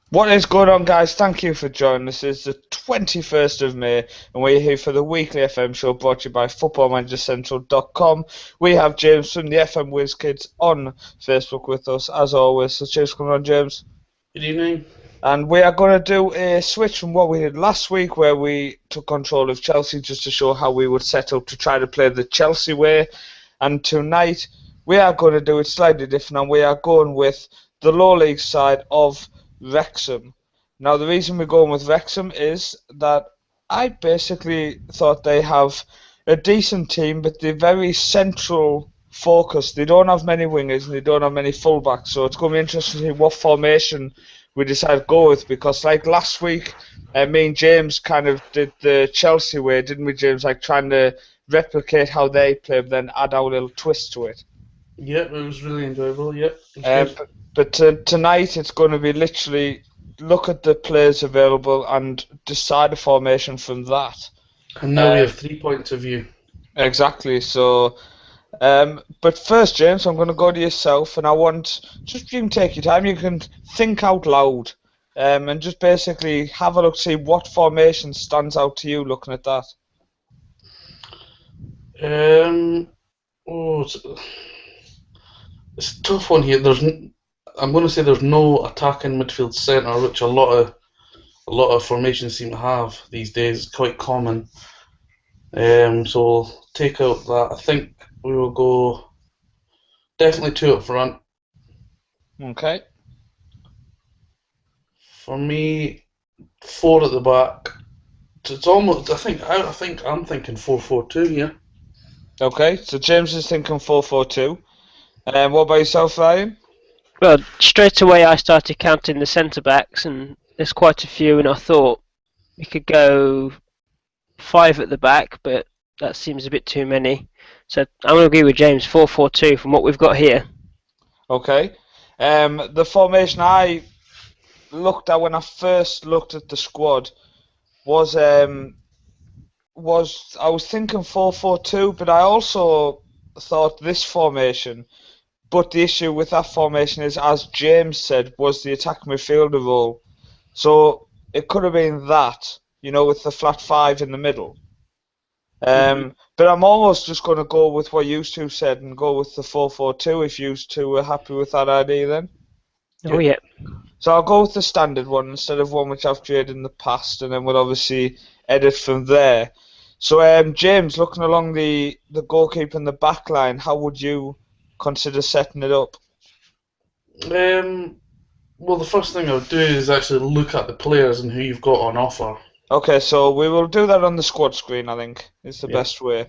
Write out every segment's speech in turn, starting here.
What is going on, guys? Thank you for joining us. It's the 21st of May, and we're here for the weekly FM show brought to you by FootballManagerCentral.com. We have James from the FMWhizzkids on Facebook with us, as always. So, James, come on, James. Good evening. And we are going to do a switch from what we did last week, where we took control of Chelsea just to show how we would set up to try to play the Chelsea way. And tonight, we are going to do it slightly different, and we are going with the low league side of Wrexham. Now, the reason we're going with Wrexham is that I basically thought they have a decent team, but they're very central focused. They don't have many wingers and they don't have many fullbacks, so it's going to be interesting to see what formation we decide to go with, because like last week, me and James kind of did the Chelsea way, didn't we, James? Like trying to replicate how they play, but then add our little twist to it. Yep, it was really enjoyable. Yep. But tonight it's going to be literally look at the players available and decide a formation from that. And now we have 3 points of view. Exactly. So, but first, James, I'm going to go to yourself, and I want just you can take your time. You can think out loud, and just basically have a look, see what formation stands out to you looking at that. It's a tough one here. I'm going to say there's no attacking midfield centre, which a lot of formations seem to have these days. It's quite common. So we'll take out that. I think we will go definitely 2 up front. Okay. For me, 4 at the back. It's almost. I think I'm thinking 4-4-2 here. Okay. So James is thinking 4-4-2. What about yourself, Ryan? Well, straight away I started counting the centre backs, and there's quite a few, and I thought we could go 5 at the back, but that seems a bit too many. So I'm going to agree with James, 4-4-2 from what we've got here. Okay. The formation I looked at when I first looked at the squad was I was thinking 4-4-2, but I also thought this formation. But the issue with that formation is, as James said, was the attack midfielder role. So it could have been that, with the flat 5 in the middle. But I'm almost just going to go with what you two said and go with the 4-4-2 if you two were happy with that idea then. Oh, yeah. So I'll go with the standard one instead of one which I've created in the past, and then we'll obviously edit from there. So James, looking along the goalkeeper and the back line, how would you consider setting it up? Well, the first thing I would do is actually look at the players and who you've got on offer. Okay, so we will do that on the squad screen, I think, is the best way.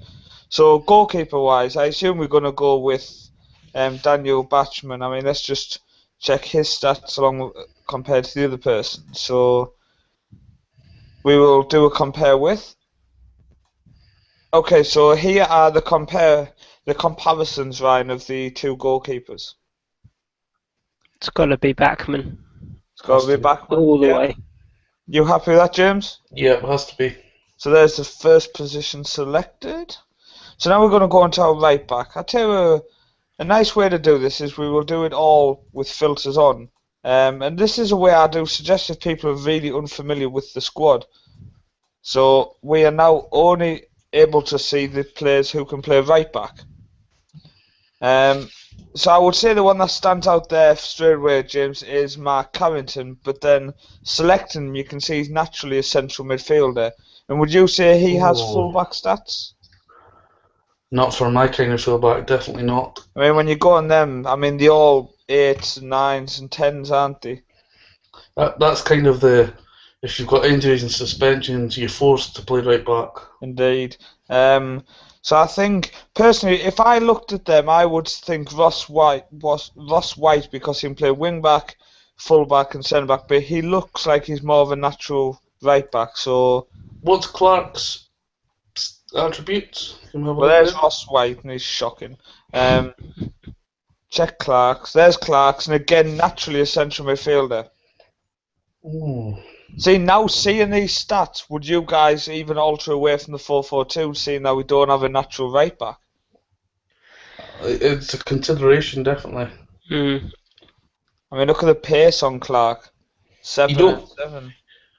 So goalkeeper-wise, I assume we're going to go with Daniel Bachmann. I mean, let's just check his stats compared to the other person. So we will do a compare with. Okay, so here are the comparisons, Ryan, of the 2 goalkeepers. It's got to be Bachmann. It's got to be Bachmann. All the way. You happy with that, James? Yeah, it has to be. So there's the first position selected. So now we're going to go into our right back. I tell you, a nice way to do this is we will do it all with filters on. And this is a way I do suggest if people are really unfamiliar with the squad. So we are now only able to see the players who can play right back. So I would say the one that stands out there straight away, James, is Mark Carrington. But then selecting him, you can see he's naturally a central midfielder. And would you say he has fullback stats? Not for my kind of fullback, definitely not. I mean, when you go on them, I mean, they're all 8s, 9s and 10s, aren't they? That's kind of if you've got injuries and suspensions, you're forced to play right back. Indeed. So I think, personally, if I looked at them, I would think Ross White because he can play wing back, full back and centre back, but he looks like he's more of a natural right back. So what's Clark's attributes? Well, there's Ross White and he's shocking. Check Clark's. There's Clark's, and again, naturally a central midfielder. Ooh. See, now seeing these stats, would you guys even alter away from the 4-4-2, seeing that we don't have a natural right back? It's a consideration, definitely. I mean, look at the pace on Clark. 7 You don't. and 7.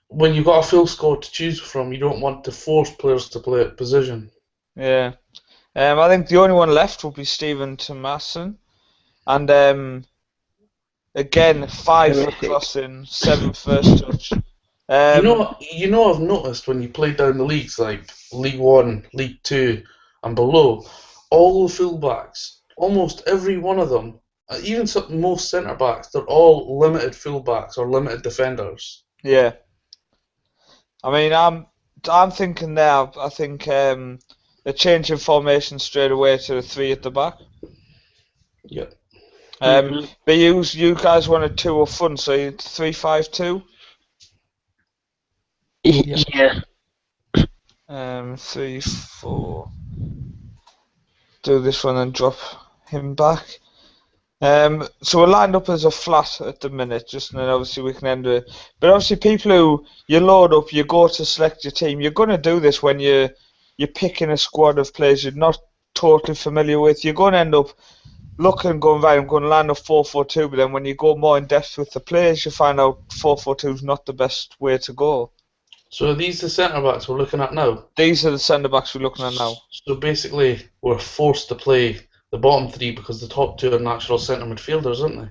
When you've got a full squad to choose from, you don't want to force players to play at position. Yeah. I think the only one left will be Stephen Tomasin. And again, 5 for Horrific. crossing, 7 first touch. You know, I've noticed when you play down the leagues like League One, League Two, and below, all the fullbacks, almost every one of them, even most centre backs, they're all limited fullbacks or limited defenders. Yeah. I mean, I'm thinking now. I think a change in formation straight away to the 3 at the back. Yeah. But you guys wanted 2 up front, so you 3-5-2. Yeah. 3-4. Do this one and drop him back. So we're lined up as a flat at the minute, just and then obviously we can end it. But obviously, people who you load up, you go to select your team. You're going to do this when you're picking a squad of players you're not totally familiar with. You're going to end up looking, going right. I'm going to land up 4-4-2, but then when you go more in depth with the players, you find out 4-4-2 is not the best way to go. So are these the centre backs we're looking at now? These are the centre backs we're looking at now. So basically, we're forced to play the bottom 3 because the top 2 are natural centre midfielders, aren't they?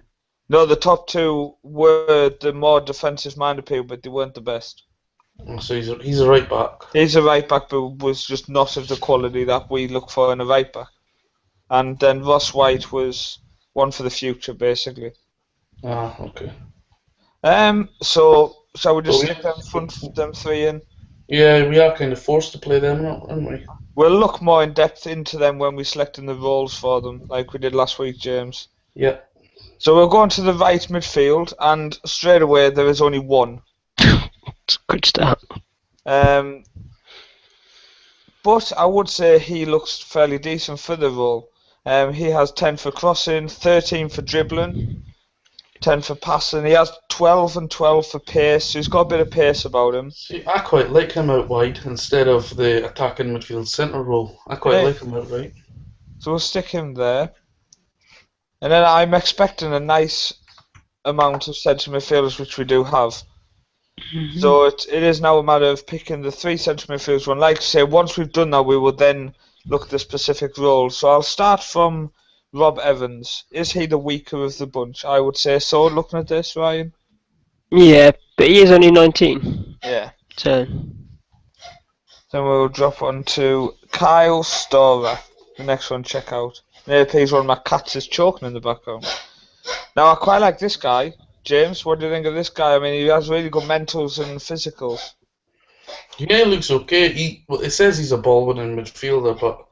No, the top 2 were the more defensive-minded people, but they weren't the best. So he's a right back. He's a right back, but was just not of the quality that we look for in a right back. And then Ross White was one for the future, basically. Ah, okay. So shall we just stick them 3 in? Yeah, we are kind of forced to play them, aren't we? We'll look more in depth into them when we're selecting the roles for them, like we did last week, James. Yeah. So we'll go on to the right midfield, and straight away there is only one. It's a good start. But I would say he looks fairly decent for the role. He has 10 for crossing, 13 for dribbling, 10 for passing. He has 12 and 12 for pace, so he's got a bit of pace about him. See, I quite like him out wide instead of the attacking midfield centre role. I quite like him out right. So we'll stick him there. And then I'm expecting a nice amount of centre midfielders, which we do have. So it is now a matter of picking the 3 centre midfielders. One, like I say, once we've done that, we will then look at the specific roles. So I'll start from Rob Evans. Is he the weaker of the bunch? I would say so, looking at this, Ryan. Yeah, but he is only 19. Yeah. So Then we'll drop on to Kyle Storer. The next one, check out. There, please, one of my cats is choking in the background. Now, I quite like this guy. James, what do you think of this guy? I mean, he has really good mentals and physicals. Yeah, he looks okay. It says he's a ball-winning midfielder, but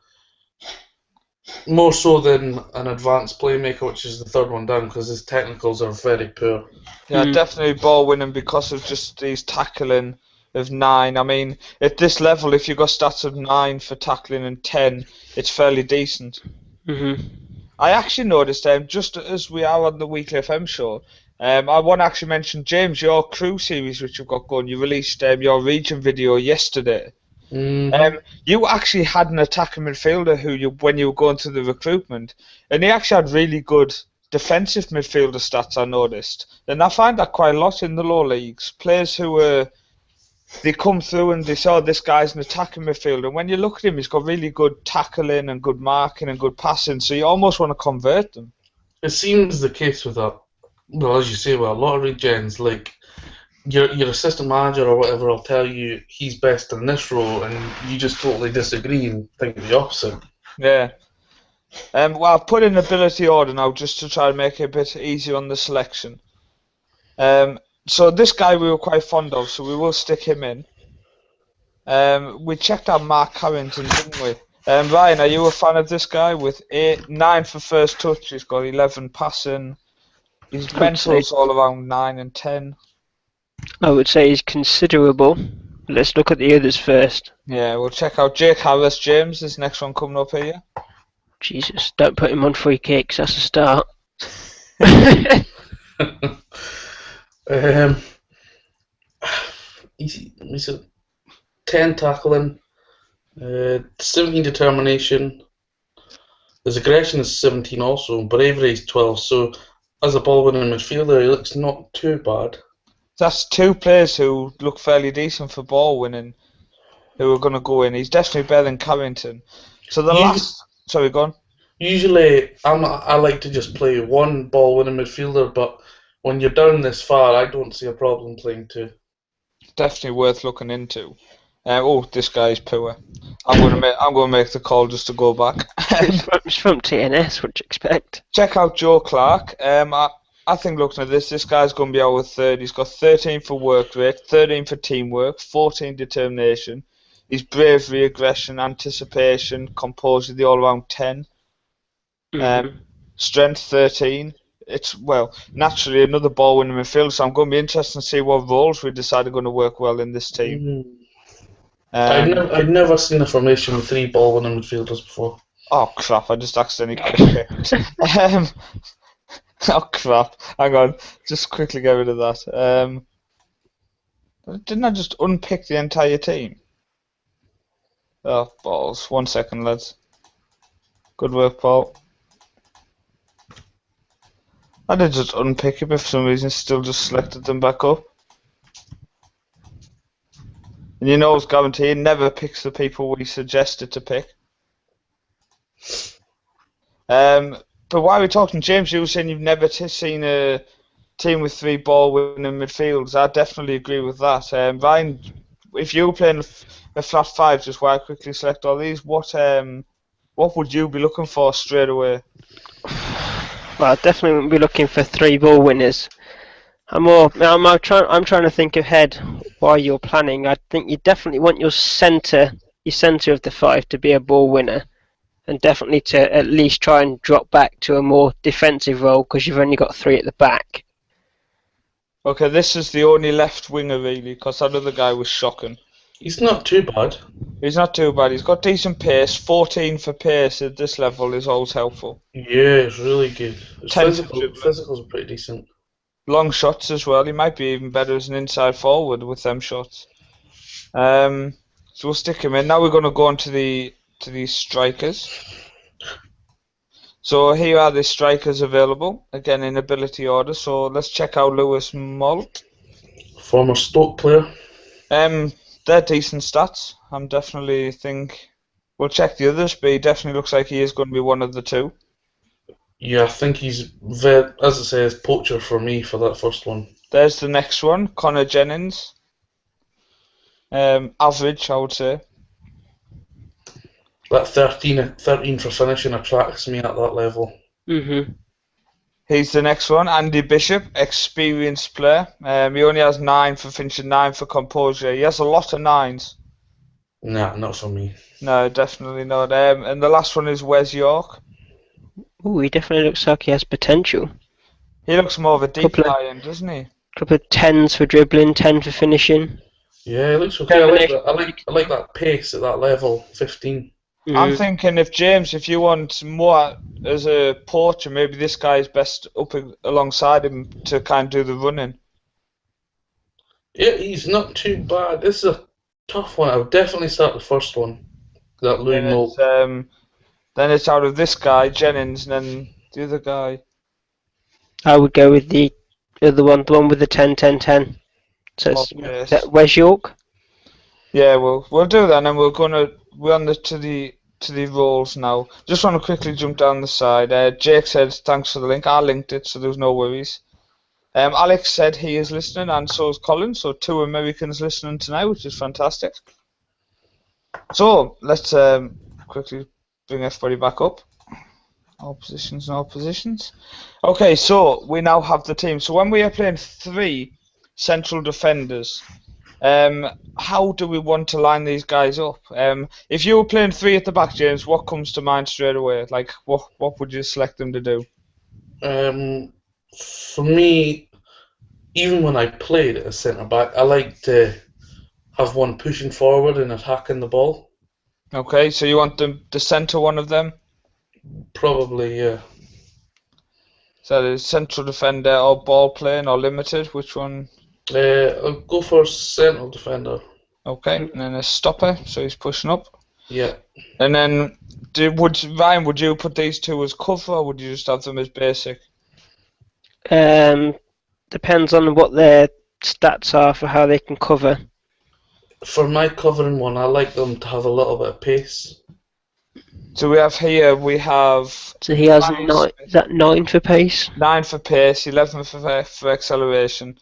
more so than an advanced playmaker, which is the 3rd one down, because his technicals are very poor. Yeah, definitely ball winning because of just these tackling of 9. I mean, at this level, if you've got stats of 9 for tackling and 10, it's fairly decent. I actually noticed, just as we are on the Weekly FM show, I want to actually mention, James, your crew series which you've got going. You released your region video yesterday. You actually had an attacking midfielder when you were going through the recruitment, and he actually had really good defensive midfielder stats, I noticed. And I find that quite a lot in the lower leagues. Players who they come through and they say, oh, this guy's an attacking midfielder. And when you look at him, he's got really good tackling and good marking and good passing, so you almost want to convert them. It seems the case with that. Well, as you say, with a lot of regens, like your assistant manager or whatever will tell you he's best in this role, and you just totally disagree and think the opposite. Yeah. Well, I've put in ability order now just to try to make it a bit easier on the selection. So this guy we were quite fond of, so we will stick him in. We checked out Mark Carrington, didn't we? Ryan, are you a fan of this guy? With 9 for first touch, he's got 11 passing. His mentals all around 9 and 10. I would say he's considerable. Let's look at the others first. Yeah, we'll check out Jake Harris, James. This next one coming up here. Jesus, don't put him on free kicks. That's a start. He's a 10 tackling, 17 determination. His aggression is 17 also, bravery is 12. So as a ball winning midfielder, he looks not too bad. That's two players who look fairly decent for ball winning, who are going to go in. He's definitely better than Carrington. So the last... Sorry, go on. Usually, I like to just play one ball-winning midfielder, but when you're down this far, I don't see a problem playing two. Definitely worth looking into. This guy's poor. I'm gonna make the call just to go back. It's from TNS. What do you expect? Check out Joe Clark. I think looking at this guy's going to be our third. He's got 13 for work rate, 13 for teamwork, 14 determination. He's bravery, aggression, anticipation, composure, the all-round 10. Strength 13. It's, naturally another ball-winning midfield, so I'm going to be interested to see what roles we decide are going to work well in this team. I'd never seen a formation with 3 ball-winning midfielders before. Oh crap, I just accidentally picked. Oh crap, hang on, just quickly get rid of that. Didn't I just unpick the entire team? Oh, balls. 1 second, lads. Good work, Paul. I did just unpick it, but for some reason still just selected them back up. And you know it's guaranteed, never picks the people we suggested to pick. But while we're talking, James, you were saying you've never seen a team with 3 ball-winning midfields. I definitely agree with that. Ryan, if you were playing a flat 5, just while I quickly select all these, what would you be looking for straight away? Well, I definitely wouldn't be looking for 3 ball winners. I'm trying to think ahead while you're planning. I think you definitely want your centre of the 5 to be a ball winner, and definitely to at least try and drop back to a more defensive role because you've only got 3 at the back. Okay, this is the only left winger really, because that other guy was shocking. He's not too bad. He's not too bad. He's got decent pace. 14 for pace at this level is always helpful. Yeah, it's really good. His physicals are pretty decent. Long shots as well. He might be even better as an inside forward with them shots. So we'll stick him in. Now we're going to go on to these strikers. So here are the strikers available, again in ability order. So let's check out Lewis Malt. Former Stoke player. They're decent stats. I'm definitely think we'll check the others, but he definitely looks like he is going to be one of the 2. Yeah, I think he's very, as it says, poacher for me for that first one. There's the next one, Connor Jennings. Average, I would say. That 13 for finishing attracts me at that level. He's the next one, Andy Bishop, experienced player. He only has 9 for finishing, 9 for composure. He has a lot of 9s. Nah, not for me. No, definitely not. And the last one is Wes York. Ooh, he definitely looks like he has potential. He looks more of a deep lion, doesn't he? Couple of 10s for dribbling, 10 for finishing. Yeah, it looks okay. I like that pace at that level, 15. I'm thinking if you want more as a poacher, maybe this guy is best up alongside him to kind of do the running. Yeah, he's not too bad. This is a tough one. I would definitely start the first one. That Louis Moult. Then it's out of this guy, Jennings, and then the other guy. I would go with the other one, the one with the 10-10-10. So it's Wes York? Yeah, we'll do that, and then we're on to the roles now. Just want to quickly jump down the side. Jake said thanks for the link. I linked it, so there's no worries. Alex said he is listening, and so is Colin. So 2 Americans listening tonight, which is fantastic. So let's quickly bring everybody back up. All positions. Okay, so we now have the team. So when we are playing 3 central defenders, how do we want to line these guys up? If you were playing 3 at the back, James, what comes to mind straight away? Like, what would you select them to do? For me, even when I played as centre back, I like to have one pushing forward and attacking the ball. Okay, so you want the centre one of them? Probably, yeah. So the central defender or ball playing or limited? Which one? I'll go for central defender. Okay, and then a stopper, so he's pushing up. Yeah. And then, Ryan, would you put these 2 as cover, or would you just have them as basic? Depends on what their stats are for how they can cover. For my covering one, I like them to have a little bit of pace. So we have So he has Ryan 9. Is that 9 for pace? 9 for pace, 11 for acceleration,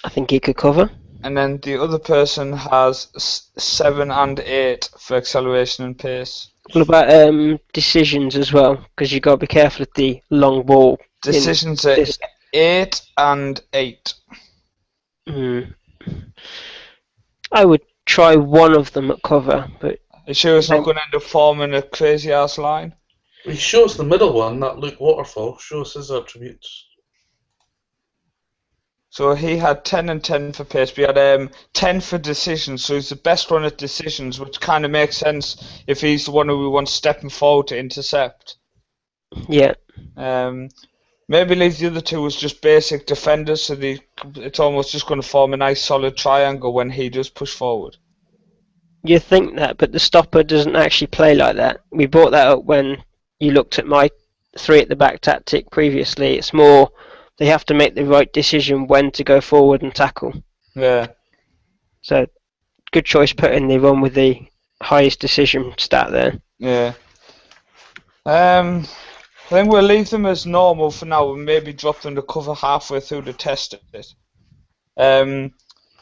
I think he could cover. and then the other person has 7 and 8 for acceleration and pace. What about decisions as well? Because you've got to be careful of the long ball. Decisions are 8 and 8. I would try one of them at cover, but Are you sure it's not going to end up forming a crazy ass line? He shows the middle one, that Luke Waterfall, shows his attributes. So he had 10 and 10 for pace, but he had 10 for decisions, so he's the best one at decisions, which kind of makes sense if he's the one who we want stepping forward to intercept. Yeah. Maybe leave the other two as just basic defenders, so it's almost just going to form a nice solid triangle when he does push forward. You think that, but the stopper doesn't actually play like that. We brought that up when you looked at my 3 at the back tactic previously. It's more they have to make the right decision when to go forward and tackle. Yeah. So, good choice putting the one with the highest decision stat there. Yeah. I think we'll leave them as normal for now and maybe drop them to cover halfway through to test it.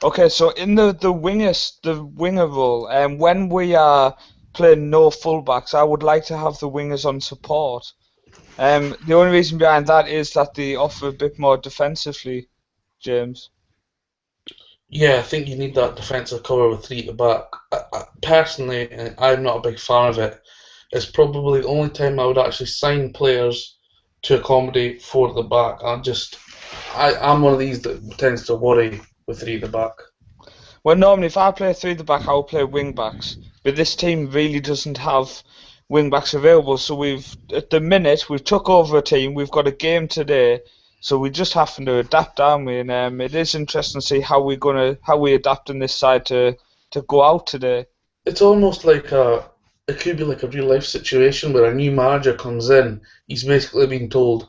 Okay, so in the winger role, when we are playing no fullbacks, I would like to have the wingers on support. The only reason behind that is that they offer a bit more defensively, James. Yeah, I think you need that defensive cover with 3 at the back. Personally, I'm not a big fan of it. It's probably the only time I would actually sign players to accommodate 4 at the back. I'm one of these that tends to worry with 3 at the back. Well, normally if I play 3 at the back, I will play wing backs, but this team really doesn't have wing backs available. So at the minute we've took over a team. We've got a game today, so we just having to adapt, aren't we? And it is interesting to see how we adapt on this side to go out today. It's almost like it could be like a real life situation where a new manager comes in. He's basically being told,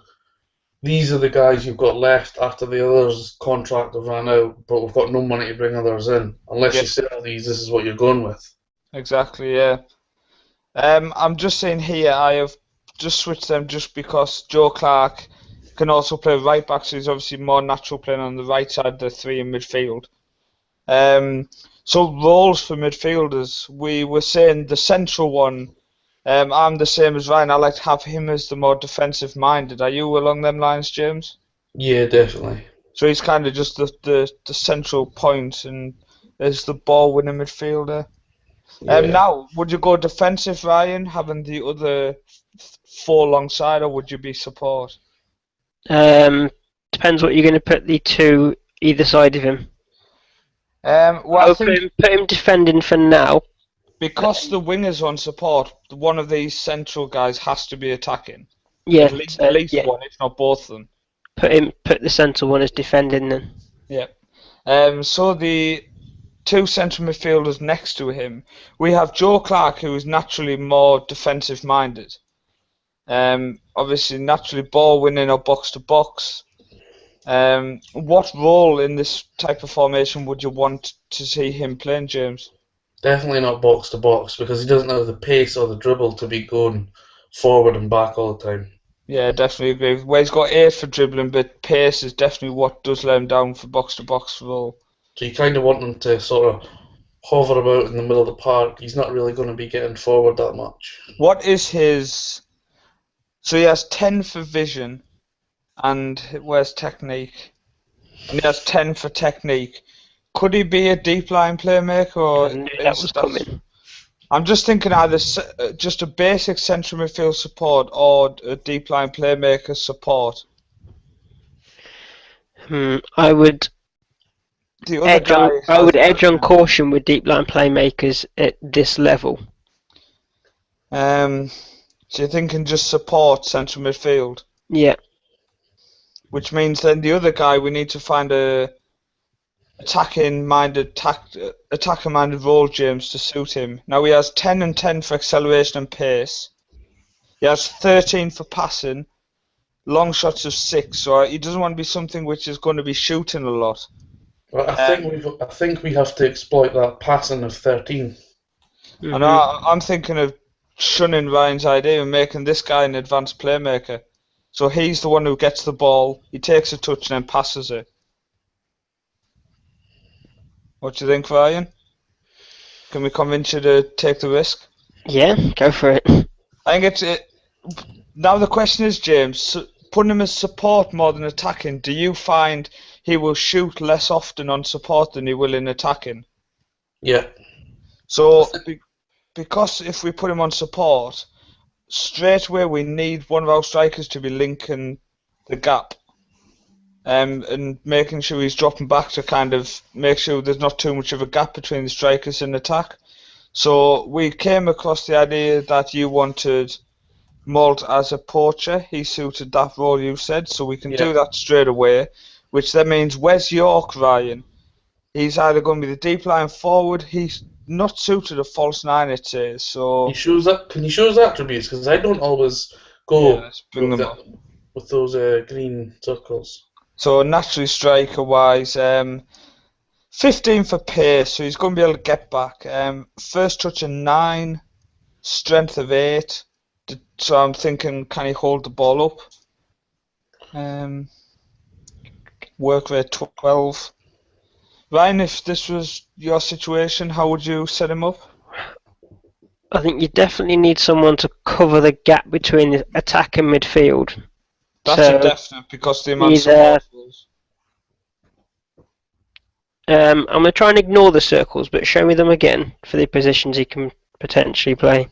these are the guys you've got left after the others' contract have run out, but we've got no money to bring others in. Unless you sell these, this is what you're going with. Exactly, yeah. I'm just saying here, I have just switched them just because Joe Clark can also play right back, so he's obviously more natural playing on the right side of the 3 in midfield. So roles for midfielders, we were saying the central one, I'm the same as Ryan. I like to have him as the more defensive minded. Are you along them lines, James? Yeah, definitely. So he's kind of just the central point and is the ball winning midfielder. Yeah. Now, would you go defensive, Ryan, having the other 4 alongside, or would you be support? Depends what you're going to put the 2 either side of him. I think put him defending for now. Because the wingers on support, one of these central guys has to be attacking. Yeah, at least one, if not both of them. Put the centre one as defending then. Yeah. So the 2 central midfielders next to him, we have Joe Clark, who is naturally more defensive minded. Obviously, naturally ball winning or box to box. What role in this type of formation would you want to see him playing, James? Definitely not box to box, because he doesn't have the pace or the dribble to be going forward and back all the time. Yeah, definitely agree. Well, he's got 8 for dribbling, but pace is definitely what does let him down for box to box role. So you kind of want him to sort of hover about in the middle of the park. He's not really going to be getting forward that much. What is his... So he has 10 for vision, and where's technique? And he has 10 for technique. Could he be a deep line playmaker, or that was coming? I'm just thinking either just a basic central midfield support or a deep line playmaker support. I would edge on caution with deep line playmakers at this level. So you're thinking just support central midfield? Yeah. Which means then the other guy, we need to find a attacker-minded role, James, to suit him. Now he has 10 and 10 for acceleration and pace. He has 13 for passing, long shots of 6, so he doesn't want to be something which is going to be shooting a lot. Well, I think we have to exploit that passing of 13. And I'm thinking of shunning Ryan's idea and making this guy an advanced playmaker. So he's the one who gets the ball, he takes a touch and then passes it. What do you think, Ryan? Can we convince you to take the risk? Yeah, go for it. I think now the question is, James, putting him as support more than attacking, do you find he will shoot less often on support than he will in attacking? Yeah. So, because if we put him on support, straight away we need one of our strikers to be linking the gap and making sure he's dropping back to kind of make sure there's not too much of a gap between the strikers in attack. So we came across the idea that you wanted Malt as a poacher. He suited that role, you said, so we can do that straight away, which then means Wes York, Ryan. He's either going to be the deep line forward. He's not suited a false 9, it says. So Can you show us attributes? Because I don't always go let's bring them up. with those green circles. So naturally striker-wise, 15 for pace, so he's going to be able to get back. First touch of 9, strength of 8. So I'm thinking, can he hold the ball up? Work rate 12. Ryan, if this was your situation, how would you set him up? I think you definitely need someone to cover the gap between the attack and midfield. That's a definite, because the amount of support was. I'm going to try and ignore the circles, but show me them again for the positions he can potentially play.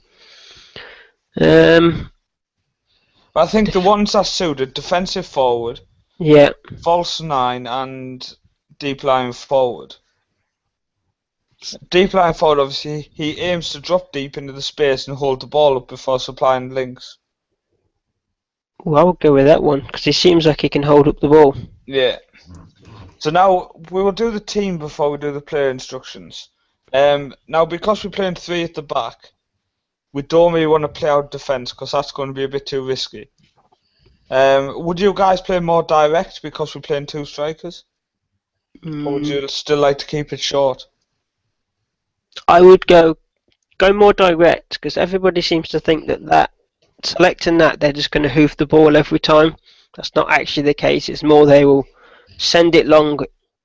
I think the ones that suited: defensive forward, false 9, and deep line forward. Deep line forward, obviously, he aims to drop deep into the space and hold the ball up before supplying links. Well, I would go with that one, because he seems like he can hold up the ball. Yeah. So now, we will do the team before we do the player instructions. Now, because we're playing 3 at the back, we don't really want to play out defence, because that's going to be a bit too risky. Would you guys play more direct because we're playing 2 strikers? Or would you still like to keep it short? I would go more direct, because everybody seems to think that selecting that they're just going to hoof the ball every time. That's not actually the case. It's more they will send it long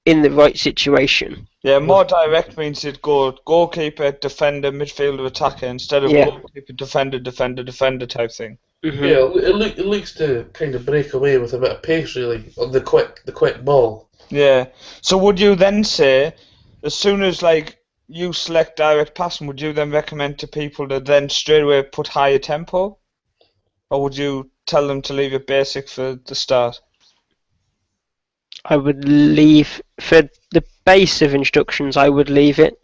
in the right situation. Yeah, more direct means it'd go goalkeeper, defender, midfielder, attacker, instead of goalkeeper, defender type thing. Mm-hmm. Yeah, it looks to kind of break away with a bit of pace, really, on the quick ball. Yeah. So would you then say, as soon as you select direct passing, would you then recommend to people to then straight away put higher tempo? Or would you tell them to leave it basic for the start? I would leave, for the base of instructions, I would leave it.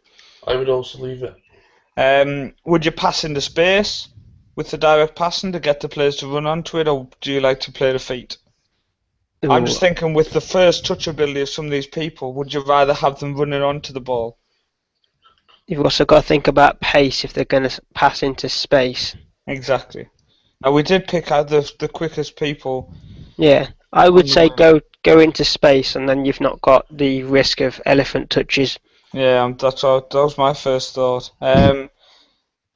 I would also leave it. Would you pass into space with the direct passing to get the players to run onto it, or do you like to play the feet? Ooh. I'm just thinking with the first touch ability of some of these people, would you rather have them running onto the ball? You've also got to think about pace if they're going to pass into space. Exactly. Now we did pick out the quickest people. Yeah, I would say go into space, and then you've not got the risk of elephant touches. Yeah, that was my first thought.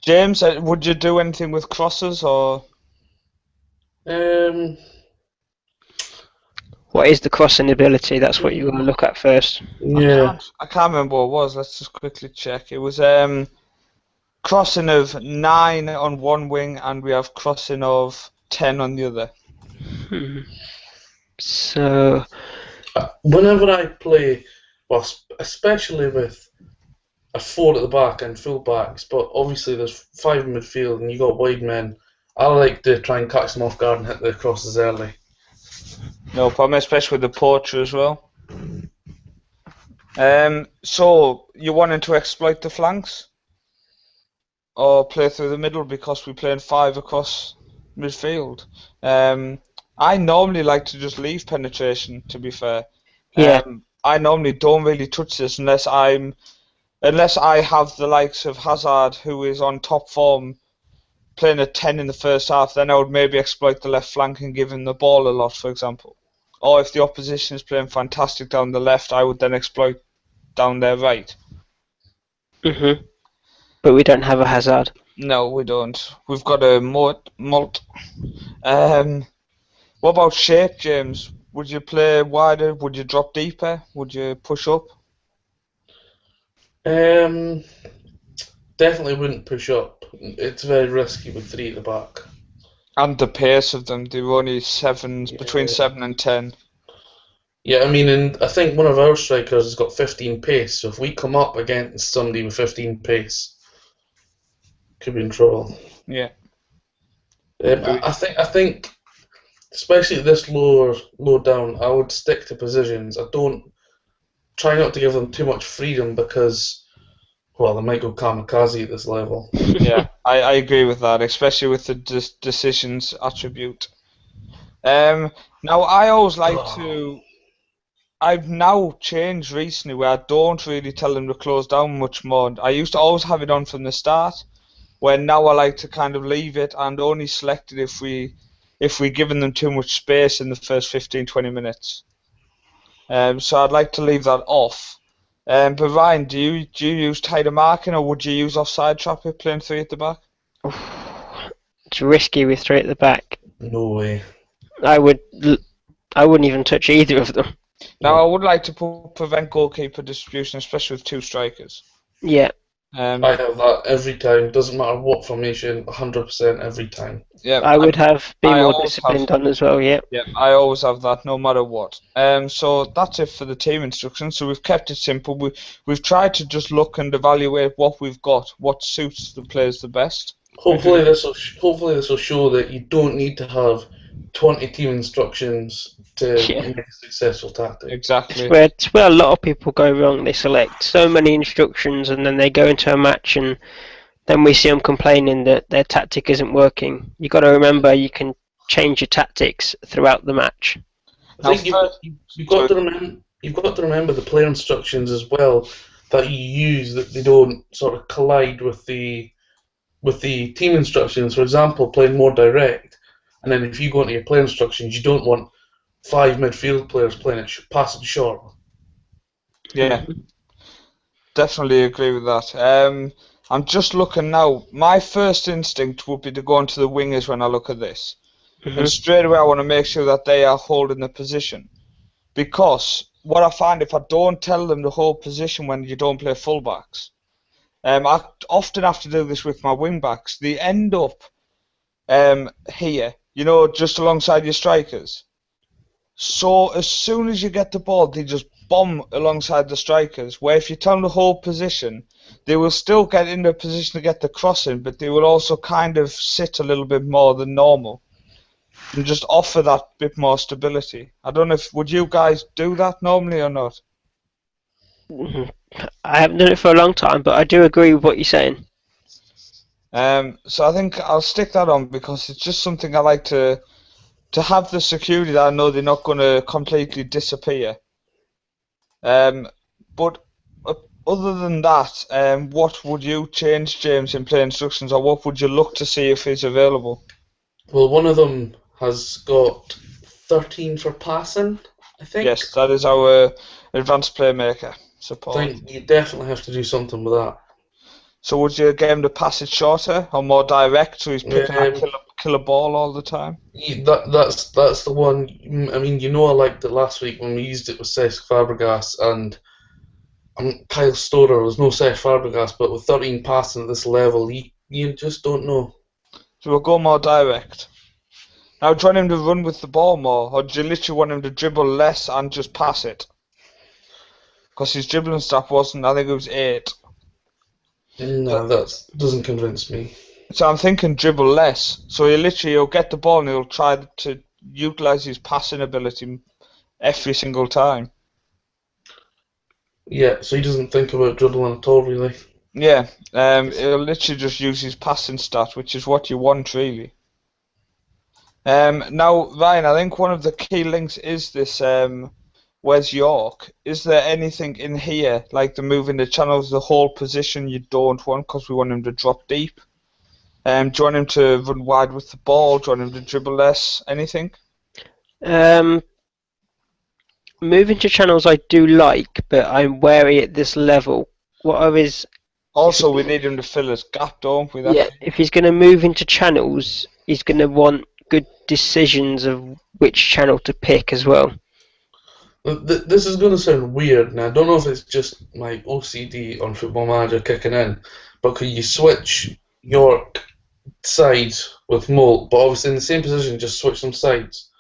James, would you do anything with crosses or? What is the crossing ability? That's what you want to look at first. Yeah. I can't remember what it was. Let's just quickly check. It was crossing of 9 on one wing, and we have crossing of 10 on the other. So, whenever I play, well, especially with a 4 at the back and full backs, but obviously there's 5 in midfield and you got wide men, I like to try and catch them off guard and hit the crosses early. No problem, especially with the poacher as well. So you wanting to exploit the flanks, or play through the middle because we're playing 5 across midfield? I normally like to just leave penetration, to be fair. Yeah. I normally don't really touch this unless I have the likes of Hazard, who is on top form, playing a 10 in the first half, then I would maybe exploit the left flank and give him the ball a lot, for example. Or if the opposition is playing fantastic down the left, I would then exploit down their right. But we don't have a Hazard. No, we don't. We've got a Malt. What about shape, James? Would you play wider? Would you drop deeper? Would you push up? Definitely wouldn't push up. It's very risky with 3 at the back. And the pace of them, they were only between 7 and 10. Yeah, I mean, and I think one of our strikers has got 15 pace, so if we come up against somebody with 15 pace, could be in trouble. Yeah. I think, especially at this low down, I would stick to positions. I don't try not to give them too much freedom because, well, they might go kamikaze at this level. Yeah, I agree with that, especially with the decisions attribute. Now, I always like to... I've now changed recently where I don't really tell them to close down much more. I used to always have it on from the start, where now I like to kind of leave it and only select it if we're giving them too much space in the first 15-20 minutes. So I'd like to leave that off. But Ryan, do you use tighter marking, or would you use offside trap if playing 3 at the back? It's risky with 3 at the back. No way. I wouldn't even touch either of them. Now, I would like to prevent goalkeeper distribution, especially with 2 strikers. Yeah. I have that every time. Doesn't matter what formation, 100% every time. Yeah. I would be more disciplined on as well. Yeah. Yeah, I always have that, no matter what. So that's it for the team instructions. So we've kept it simple. We've tried to just look and evaluate what we've got, what suits the players the best. Hopefully this will show that you don't need to have 20 team instructions to make a successful tactic. Exactly. It's where a lot of people go wrong. They select so many instructions and then they go into a match and then we see them complaining that their tactic isn't working. You've got to remember you can change your tactics throughout the match. I think you've got to remember the player instructions as well that you use, that they don't sort of collide with the team instructions. For example, playing more direct, and then if you go into your player instructions, you don't want 5 midfield players playing it passing short. Yeah, definitely agree with that. I'm just looking now. My first instinct would be to go into the wingers when I look at this. And straight away I want to make sure that they are holding the position. Because what I find, if I don't tell them to hold position when you don't play fullbacks, I often have to do this with my wing backs. They end up here, just alongside your strikers. So as soon as you get the ball, they just bomb alongside the strikers, where if you tell them to hold position, they will still get into a position to get the crossing, but they will also kind of sit a little bit more than normal and just offer that bit more stability. I don't know would you guys do that normally or not? I haven't done it for a long time, but I do agree with what you're saying. So I think I'll stick that on because it's just something I like to have the security that I know they're not going to completely disappear. But other than that, what would you change, James, in play instructions, or what would you look to see if it's available? Well, one of them has got 13 for passing, I think. Yes, that is our advanced playmaker support. I think you definitely have to do something with that. So would you get him to pass it shorter or more direct, so he's picking a killer ball all the time? That's the one. I mean, I liked it last week when we used it with Cesc Fabregas and Kyle Storer. There was no Cesc Fabregas, but with 13 passing at this level, you just don't know. So we'll go more direct. Now, do you want him to run with the ball more, or do you literally want him to dribble less and just pass it? Because his dribbling stat wasn't, I think it was 8. No, that doesn't convince me. So I'm thinking dribble less. So he'll get the ball and he'll try to utilise his passing ability every single time. Yeah, so he doesn't think about dribbling at all, really. Yeah, he'll literally just use his passing stat, which is what you want, really. Now, Ryan, I think one of the key links is this Wes York. Is there anything in here, like the moving the channels, the whole position you don't want because we want him to drop deep? Do you want him to run wide with the ball? Do you want him to dribble less? Anything? Moving to channels I do like, but I'm wary at this level. What are his? Also, we need him to fill his gap, don't we? Yeah, if he's going to move into channels, he's going to want good decisions of which channel to pick as well. This is going to sound weird, and I don't know if it's just my OCD on Football Manager kicking in, but could you switch York sides with Molt, but obviously in the same position, just switch them sides?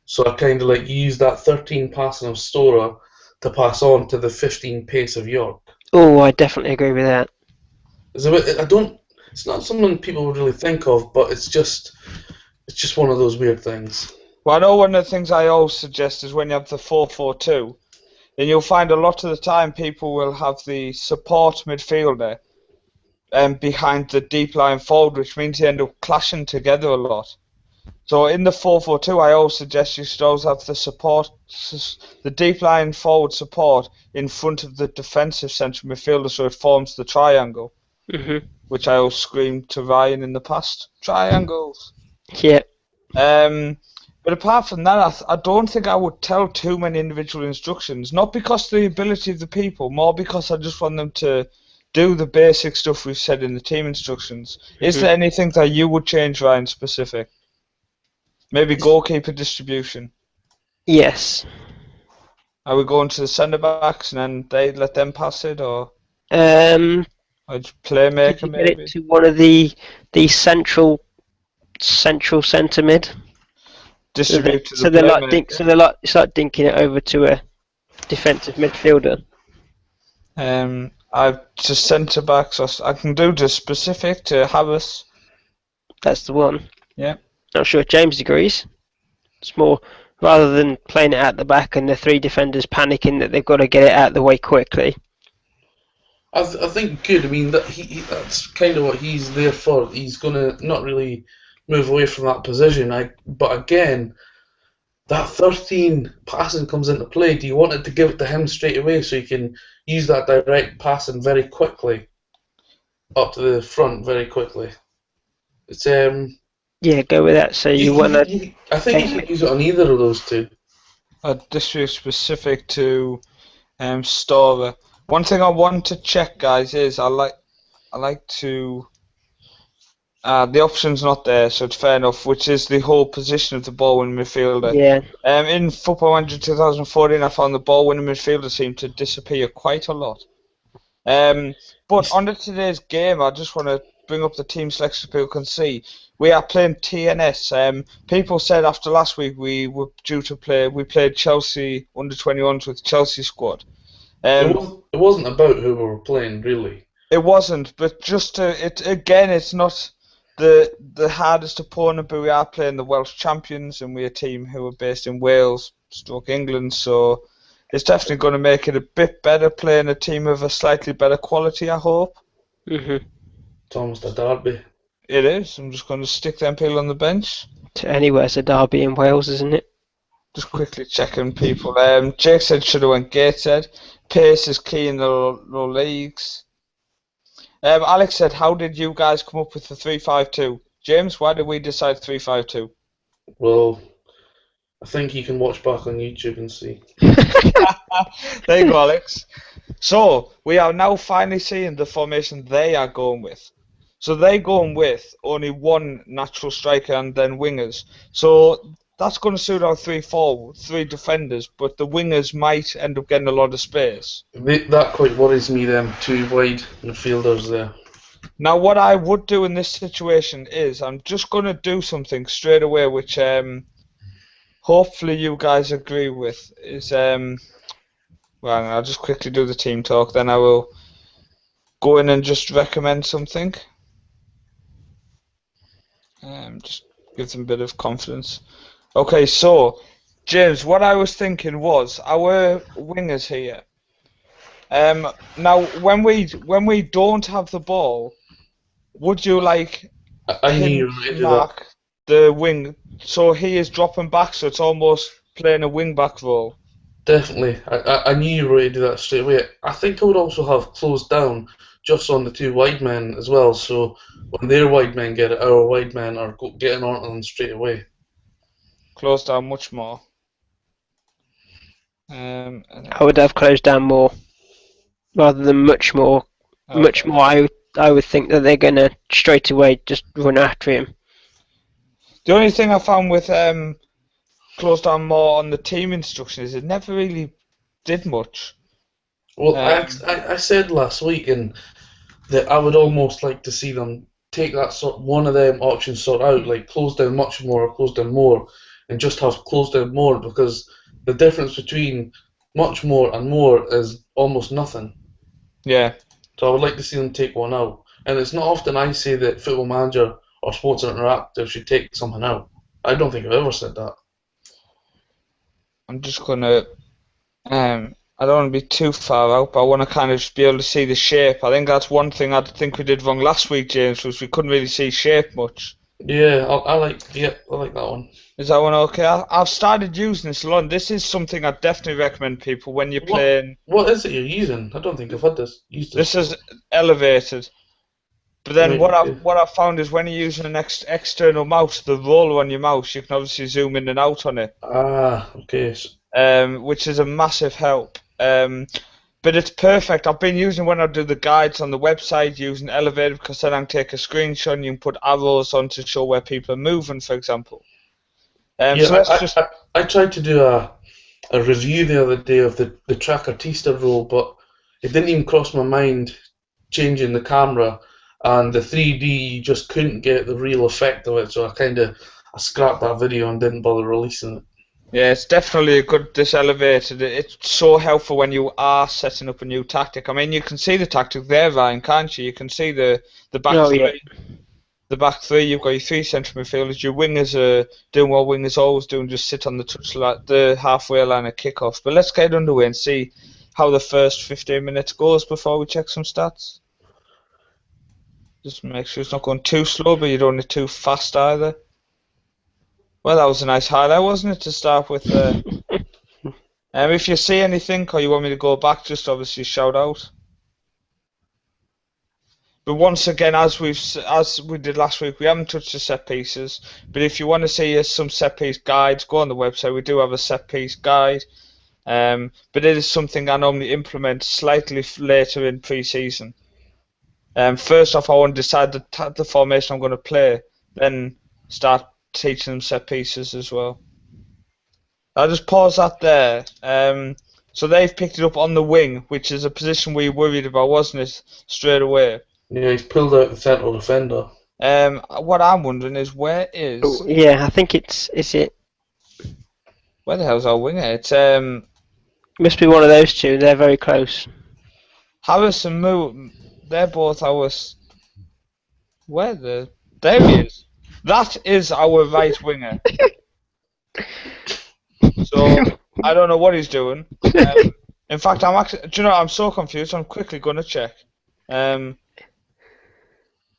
So I kind of like use that 13 passing of Stora to pass on to the 15 pace of York. Oh, I definitely agree with that. It's not something people would really think of, but it's just one of those weird things. Well, I know one of the things I always suggest is when you have the 4-4-2, then you'll find a lot of the time people will have the support midfielder behind the deep line forward, which means they end up clashing together a lot. So in the 4-4-2, I always suggest you should always have the deep line forward support in front of the defensive central midfielder, so it forms the triangle, which I always screamed to Ryan in the past. Triangles. Yeah. But apart from that, I don't think I would tell too many individual instructions. Not because of the ability of the people, more because I just want them to do the basic stuff we've said in the team instructions. Is there anything that you would change, Ryan, specific? Maybe goalkeeper distribution. Yes. Are we going to the centre backs and then they let them pass it, or just playmaker? Could you maybe get it to one of the central centre mid? Distribute to the so they're playmaker. like it's like dinking it over to a defensive midfielder. I've just centre backs. I can do the specific to Harris. That's the one. Yeah. Not sure if James agrees. It's more rather than playing it at the back and the three defenders panicking that they've got to get it out of the way quickly. I think good. I mean, that's kind of what he's there for. He's going to not really move away from that position. But again, that 13 passing comes into play. Do you want it to give it to him straight away so you can use that direct passing very quickly up to the front very quickly? It's Yeah, go with that. So you want to. I think you could use it on either of those two. This is specific to Stora. One thing I want to check, guys, is I like to. The option's not there, so it's fair enough. Which is the whole position of the ball-winning midfielder. Yeah. In Football Manager 2014, I found the ball-winning midfielder seemed to disappear quite a lot. But on to today's game, I just want to bring up the team selection so people can see. We are playing TNS. People said after last week we were due to play. We played Chelsea under-21s with Chelsea squad. It wasn't about who we were playing, really. It wasn't, but it's not the hardest opponent, but we are playing the Welsh champions, and we're a team who are based in Wales, England, so it's definitely going to make it a bit better playing a team of a slightly better quality, I hope. It's almost a derby. It is. I'm just going to stick them people on the bench. Anywhere's a derby in Wales, isn't it? Just quickly checking people. Jake said should have went Gateshead. Pace is key in the low leagues. Alex said, how did you guys come up with the 3-5-2? James, why did we decide 3-5-2? Well, I think you can watch back on YouTube and see. There you go, Alex. So, we are now finally seeing the formation they are going with. So they're going with only one natural striker and then wingers. So that's going to suit our 3 defenders, but the wingers might end up getting a lot of space. That quite worries me, them 2 wide midfielders there. Now, what I would do in this situation is I'm just going to do something straight away, which hopefully you guys agree with. Well, I'll just quickly do the team talk, then I will go in and just recommend something. Just give them a bit of confidence. Okay, so James, what I was thinking was our wingers here. Now, when we don't have the ball, would you like him to mark the wing? So he is dropping back, so it's almost playing a wing back role. Definitely. I knew you were ready to do that straight away. I think I would also have closed down just on the two wide men as well, so when their wide men get it, our wide men are getting on them straight away. Close down much more. I would have closed down more rather than much more. Okay. Much more, I would think that they're going to straight away just run after him. The only thing I found with close down more on the team instruction is it never really did much. Well, I said last week that I would almost like to see them take that one of them options sort out, like close down much more or close down more, and just have close down more, because the difference between much more and more is almost nothing. Yeah. So I would like to see them take one out. And it's not often I say that Football Manager or Sports Interactive should take something out. I don't think I've ever said that. I'm just gonna I don't want to be too far out, but I want to kind of just be able to see the shape. I think that's one thing I think we did wrong last week, James, was we couldn't really see shape much. Yeah, I like that one. Is that one okay? I've started using this a lot. This is something I definitely recommend people when you're playing. What is it you're using? I don't think I've had this. This is elevated. But then Right, what I've found is when you're using an external mouse, the roller on your mouse, you can obviously zoom in and out on it. Ah, okay. Which is a massive help. But it's perfect. I've been using when I do the guides on the website using Elevator, because then I can take a screenshot and you can put arrows on to show where people are moving, for example. Yeah, I tried to do a review the other day of the Tracker Tista role, but it didn't even cross my mind changing the camera, and the 3D just couldn't get the real effect of it, so I scrapped that video and didn't bother releasing it. Yeah, it's definitely a good this elevated. It's so helpful when you are setting up a new tactic. I mean, you can see the tactic there, Ryan, can't you? You can see the back three. Yeah. The back three, you've got your three central midfielders. Your wingers are doing what wingers always do, and just sit on the halfway line of kickoff. But let's get underway and see how the first 15 minutes goes before we check some stats. Just make sure it's not going too slow, but you don't need too fast either. Well, that was a nice highlight, wasn't it, to start with? If you see anything or you want me to go back, just obviously shout out. But once again, as we did last week, we haven't touched the set pieces. But if you want to see some set piece guides, go on the website. We do have a set piece guide. But it is something I normally implement slightly later in pre-season. First off, I want to decide the formation I'm going to play, then start teaching them set pieces as well. I'll just pause that there. So they've picked it up on the wing, which is a position we worried about, wasn't it, straight away? Yeah, he's pulled out the central defender. What I'm wondering is where is? Oh, yeah, I think is it? Where the hell's our winger? It's Must be one of those two. They're very close. Harris and Moo. They're both ours. There he is. That is our right winger. So I don't know what he's doing. In fact, I'm so confused. I'm quickly going to check.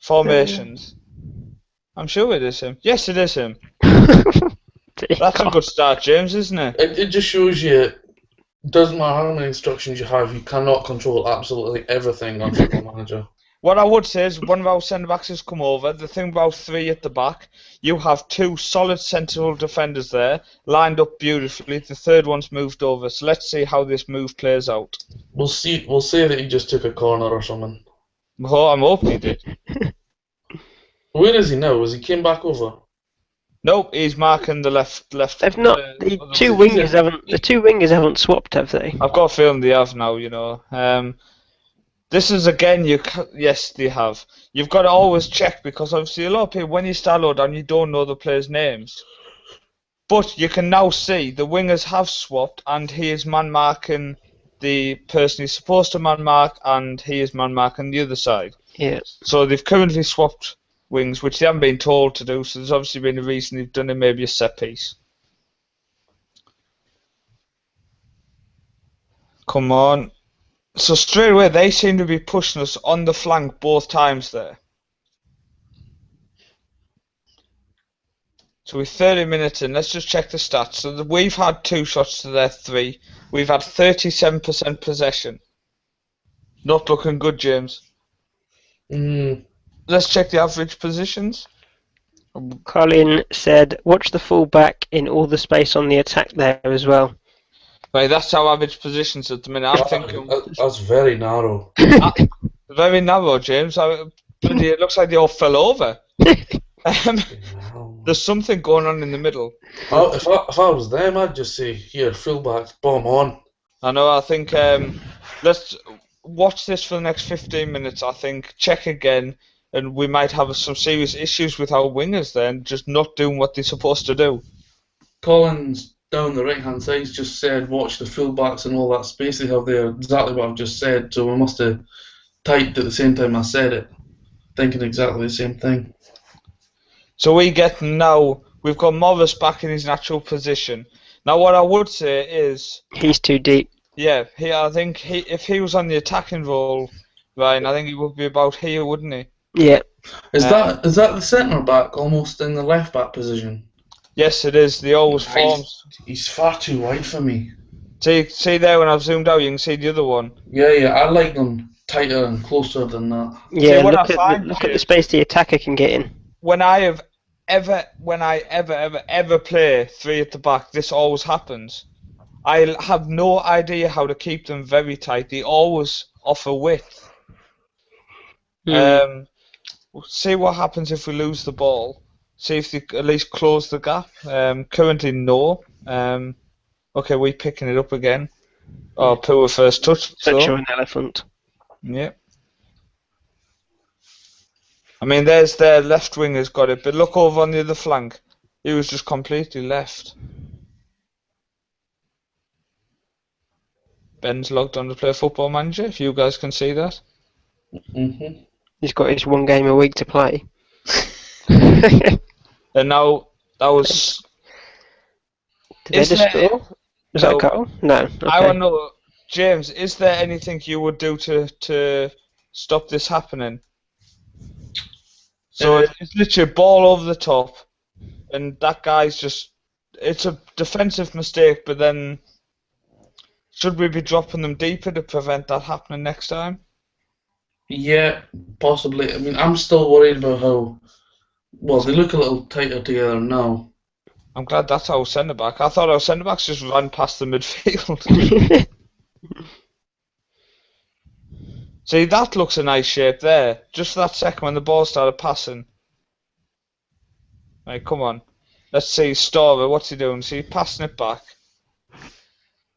Formations. I'm sure it is him. Yes, it is him. That's a good start, James, isn't it? It just shows you, doesn't matter how many instructions you have, you cannot control absolutely everything on Football Manager. What I would say is one of our centre-backs has come over. The thing about three at the back, you have two solid central defenders there, lined up beautifully. The third one's moved over. So let's see how this move plays out. We'll say that he just took a corner or something. Oh, I'm hoping he did. Where is he now? Has he came back over? Nope, he's marking the left. They've not. The two wingers haven't swapped, have they? I've got a feeling they have now. You know. This is again. Yes, they have. You've got to always check, because obviously a lot of people, when you start load down, you don't know the players' names. But you can now see the wingers have swapped, and he is man marking the person he's supposed to man mark, and he is man marking the other side. Yeah. So they've currently swapped wings, which they haven't been told to do, so there's obviously been a reason they've done it, maybe a set piece. Come on. So straight away they seem to be pushing us on the flank both times there. So we're 30 minutes in. Let's just check the stats. So we've had 2 shots to their 3. We've had 37% possession. Not looking good, James. Let's check the average positions. Colin said, watch the fullback in all the space on the attack there as well. Right, that's our average positions at the minute. I'm thinking That's very narrow. very narrow, James. It looks like they all fell over. There's something going on in the middle. If I was them, I'd just say, here, fullbacks, bomb on. I know. I think let's watch this for the next 15 minutes. I think check again, and we might have some serious issues with our wingers then, just not doing what they're supposed to do. Collins down the right hand side just said, watch the fullbacks and all that space they have there. Exactly what I've just said. So we must have typed at the same time I said it, thinking exactly the same thing. So we've got Morris back in his natural position. Now, what I would say is he's too deep. Yeah, I think if he was on the attacking role, Ryan, I think he would be about here, wouldn't he? Yeah. Is that the centre back almost in the left back position? Yes, it is. They always form. He's far too wide for me. See there when I've zoomed out, you can see the other one. Yeah, I like them tighter and closer than that. Yeah, look at the space the attacker can get in. When I ever play 3 at the back, this always happens. I have no idea how to keep them very tight. They always offer width. See what happens if we lose the ball. See if they at least close the gap. Currently, no. Okay, we're picking it up again. Oh, poor first touch. Such an elephant. Yeah. I mean, there's their left winger's got it, but look over on the other flank. He was just completely left. Ben's logged on to play Football Manager, if you guys can see that. Mm-hmm. He's got his 1 game a week to play. And now, that was... Did they just score? Was that a goal? No. Okay. I want to know, James, is there anything you would do to stop this happening? So it's literally a ball over the top, and that guy's just... It's a defensive mistake, but then... Should we be dropping them deeper to prevent that happening next time? Yeah, possibly. I mean, I'm still worried about how... Well, they look a little tighter together now. I'm glad that's our centre-back. I thought our centre-backs just ran past the midfield. See, that looks a nice shape there. Just for that second when the ball started passing. Right, come on. Let's see, Storer, what's he doing? See, passing it back.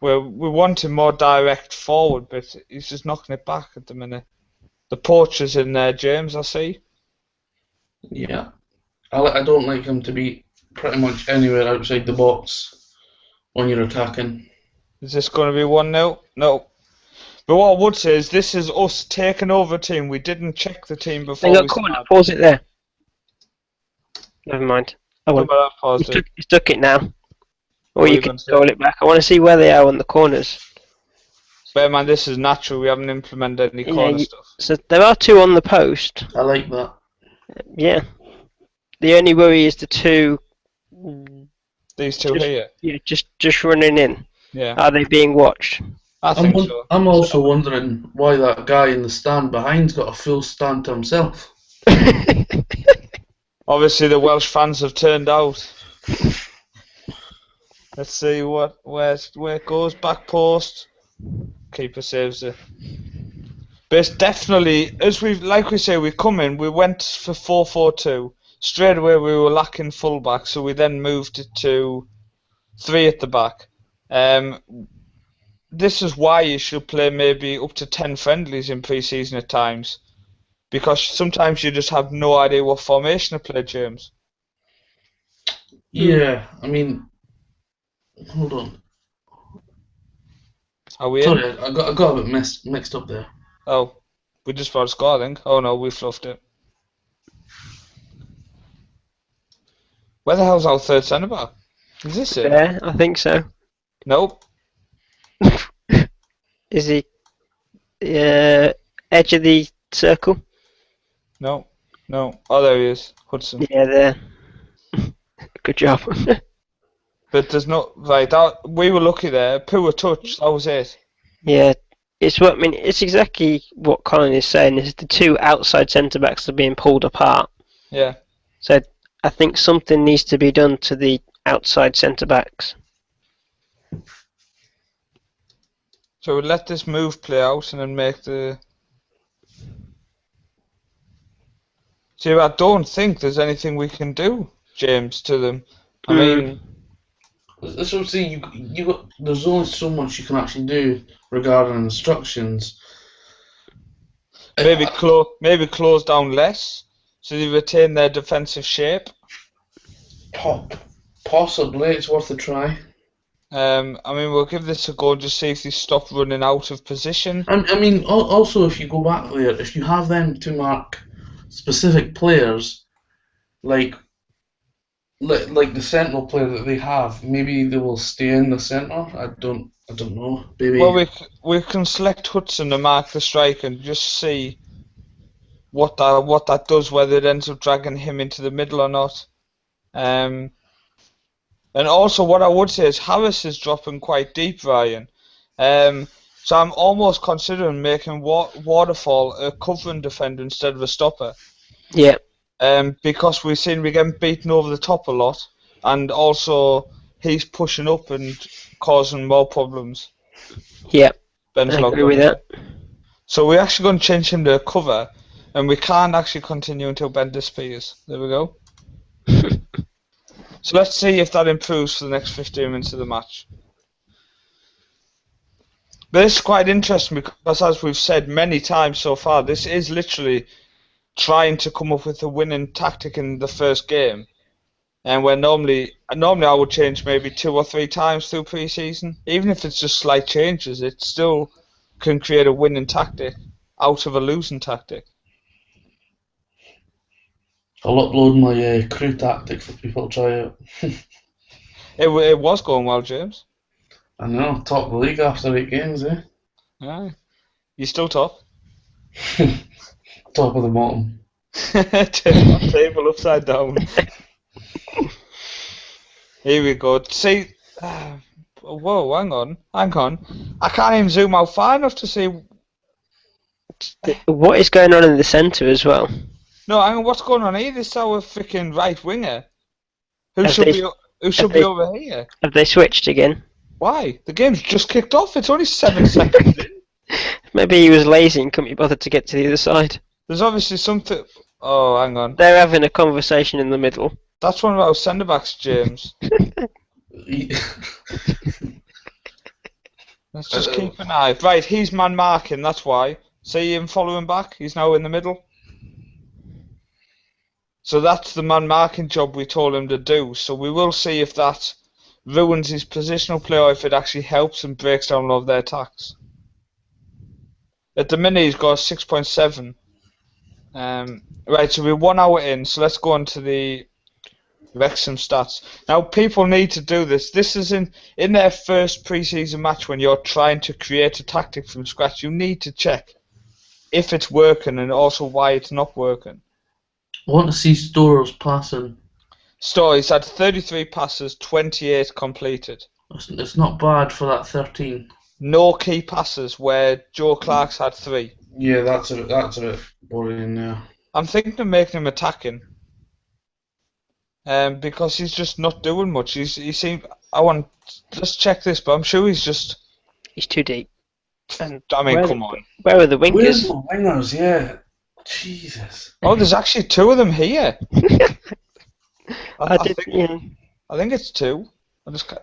We want him more direct forward, but he's just knocking it back at the minute. The Poacher's in there, James, I see. Yeah. I don't like him to be pretty much anywhere outside the box when you're attacking. Is this going to be 1-0? No. But what I would say is this is us taking over a team. We didn't check the team before we started. Pause it there. Never mind. He's took it now. Or you can scroll it back. I want to see where they are on the corners. But man, this is natural. We haven't implemented any corner stuff. So there are 2 on the post. I like that. Yeah. The only worry is the 2. These 2 here. Yeah, just running in. Yeah. Are they being watched? I think so. I'm also wondering why that guy in the stand behind's got a full stand to himself. Obviously, the Welsh fans have turned out. Let's see where it goes. Back post. Keeper saves it. But it's definitely, like we say, we come in. We went for 4-4-2. Straight away, we were lacking fullback, so we then moved it to 3 at the back. This is why you should play maybe up to 10 friendlies in pre-season at times, because sometimes you just have no idea what formation to play, James. Yeah, I mean, hold on. Are we Sorry, in? I got a bit mixed up there. Oh, we just about to score, I think. Oh no, we fluffed it. Where the hell's our third centre back? Is this it? Yeah, I think so. Nope. Is he edge of the circle? No. Oh, there he is. Hudson. Yeah, there. Good job. But there's not right. We were lucky there. Poor touch. That was it. Yeah, it's exactly what Colin is saying. Is the two outside centre backs are being pulled apart. Yeah. So I think something needs to be done to the outside centre backs. So we let this move play out and then make the. See, I don't think there's anything we can do, James, to them. I mean, that's what I'm saying. There's only so much you can actually do regarding instructions. maybe close down less, so they retain their defensive shape. Possibly, it's worth a try. I mean, we'll give this a go. Just see if they stop running out of position. I mean, also if you go back there, if you have them to mark specific players, like the central player that they have, maybe they will stay in the centre. I don't know. Maybe. Well, we can select Hudson to mark the striker and just see what that does, whether it ends up dragging him into the middle or not. And also, what I would say is Harris is dropping quite deep, Ryan. So I'm almost considering making Waterfall a covering defender instead of a stopper. Yeah. Because we've seen we getting beaten over the top a lot, and also he's pushing up and causing more problems. Yeah. Ben's I agree with that. So we're actually going to change him to a cover, and we can't actually continue until Ben disappears. There we go. So let's see if that improves for the next 15 minutes of the match. But this is quite interesting because, as we've said many times so far, this is literally trying to come up with a winning tactic in the first game. And where normally I would change maybe 2 or 3 times through pre-season. Even if it's just slight changes, it still can create a winning tactic out of a losing tactic. I'll upload my crew tactic for people to try out. It was going well, James. I know, top of the league after 8 games, eh? Yeah. You still top? Top of the bottom. Table upside down. Here we go. See, whoa, hang on. I can't even zoom out far enough to see. What is going on in the centre as well? No, hang on. What's going on here? This is our freaking right winger. Who should be over here? Have they switched again? Why? The game's just kicked off. It's only 7 seconds in. Maybe he was lazy and couldn't be bothered to get to the other side. There's obviously something. Oh, hang on. They're having a conversation in the middle. That's one of our centre backs, James. Let's just keep an eye. Right, he's man marking. That's why. See him following back. He's now in the middle. So that's the man marking job we told him to do. So we will see if that ruins his positional play or if it actually helps and breaks down all of their attacks. At the minute he's got 6.7. Right, so we're 1 hour in, so let's go on to the Wrexham stats. Now people need to do this. This is in their first pre-season match when you're trying to create a tactic from scratch. You need to check if it's working and also why it's not working. I want to see Storer's passing. He's had 33 passes, 28 completed. It's not bad for that 13. No key passes where Joe Clark's had 3. Yeah, that's a bit worrying now. I'm thinking of making him attacking. Because he's just not doing much. Let's check this, but I'm sure he's too deep. And come on. Where are the wingers? Where's the wingers? Yeah. Jesus. Oh, there's actually 2 of them here. I think it's 2.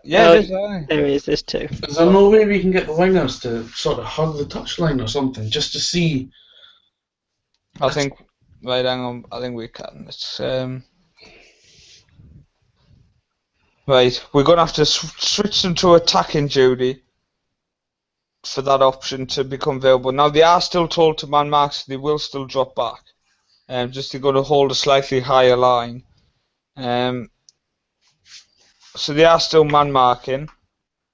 There is. There's 2. Is there no way we can get the wingers to sort of hug the touchline or something, just to see? I think. Right, hang on. I think we can. It's right. We're gonna have to switch them to attacking duty for that option to become available. Now they are still told to man mark, so they will still drop back. Just they're going to hold a slightly higher line. So they are still man marking,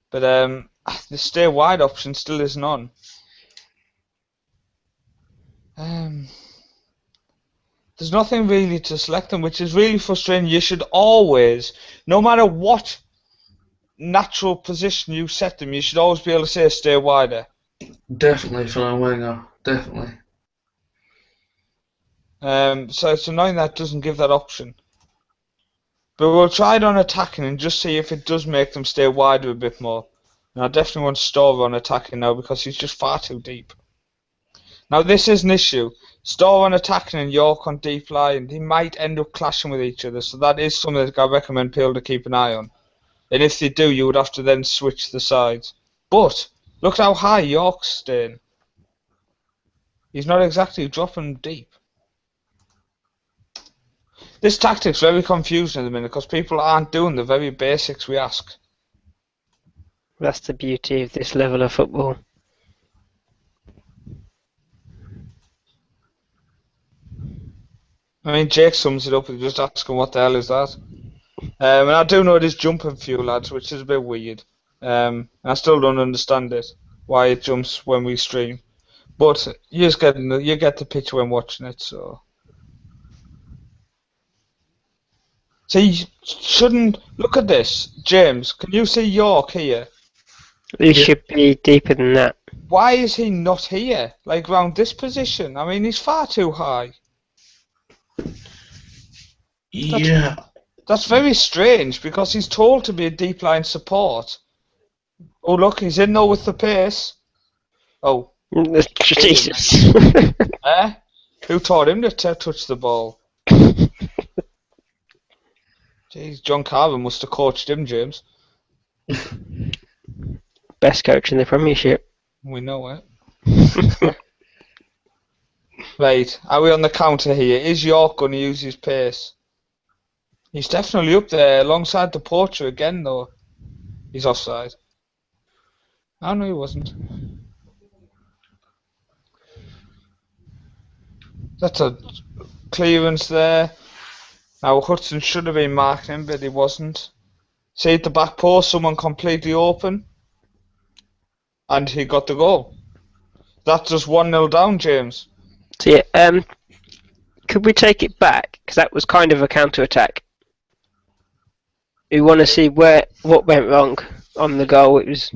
but the stay wide option still isn't on. there's nothing really to select them, which is really frustrating. You should always, no matter what natural position you set them, you should always be able to say stay wider. Definitely for a winger, definitely. So it's annoying that doesn't give that option. But we'll try it on attacking and just see if it does make them stay wider a bit more. And I definitely want Store on attacking now because he's just far too deep. Now this is an issue. Store on attacking and York on deep line, they might end up clashing with each other, so that is something that I recommend people to keep an eye on. And if they do, you would have to then switch the sides. But look how high York's staying. He's not exactly dropping deep. This tactic's very confusing at the minute because people aren't doing the very basics we ask. That's the beauty of this level of football. I mean, Jake sums it up with just asking what the hell is that. And I do know it is jumping fuel, lads, which is a bit weird. And I still don't understand it, why it jumps when we stream. But you get the picture when watching it, so. See, shouldn't look at this, James. Can you see York here? He should be deeper than that. Why is he not here? Like round this position? I mean, he's far too high. Yeah. That's very strange because he's told to be a deep line support. Oh look, he's in though with the pace. Oh. Jesus. Eh? Who taught him to touch the ball? Jeez, John Carver must have coached him, James. Best coach in the Premiership. We know it. Right, are we on the counter here? Is York going to use his pace? He's definitely up there alongside the Poacher again, though. He's offside. Oh, no, he wasn't. That's a clearance there. Now, Hudson should have been marking him, but he wasn't. See at the back post, someone completely open. And he got the goal. That's just 1-0 down, James. So, yeah, could we take it back? Because that was kind of a counter-attack. We want to see what went wrong on the goal. It was.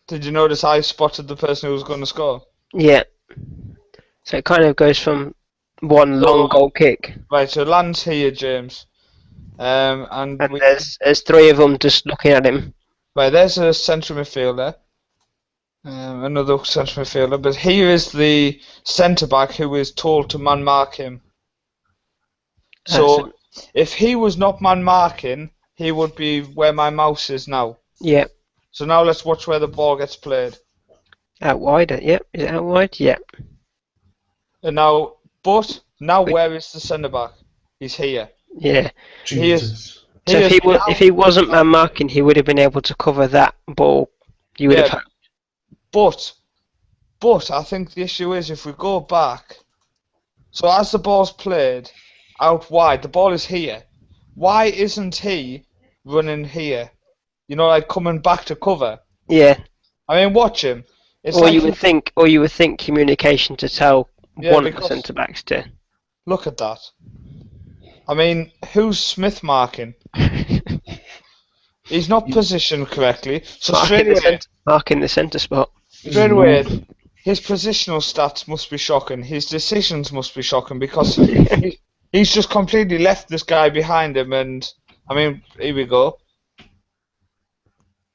Did you notice I spotted the person who was going to score? Yeah. So it kind of goes from one long goal kick. Right, so it lands here, James. And there's three of them just looking at him. Right, there's a central midfielder. Another central midfielder. But here is the centre-back who is told to man-mark him. So, if he was not man-marking, he would be where my mouse is now. Yeah. So now let's watch where the ball gets played. Out wide, yep. Is it out wide? Yep. And now, where is the centre-back? He's here. Yeah. Jesus. So if he wasn't man marking, he would have been able to cover that ball. You would have. But I think the issue is if we go back. So as the ball's played out wide, the ball is here. Why isn't he running here? You know, like coming back to cover. Yeah. I mean, watch him. It's or you would think communication to tell one of the centre backs to. Look at that. I mean, who's Smith marking? He's not positioned correctly. So marking the centre spot. Straight away, his positional stats must be shocking. His decisions must be shocking because he's just completely left this guy behind him. And I mean, here we go.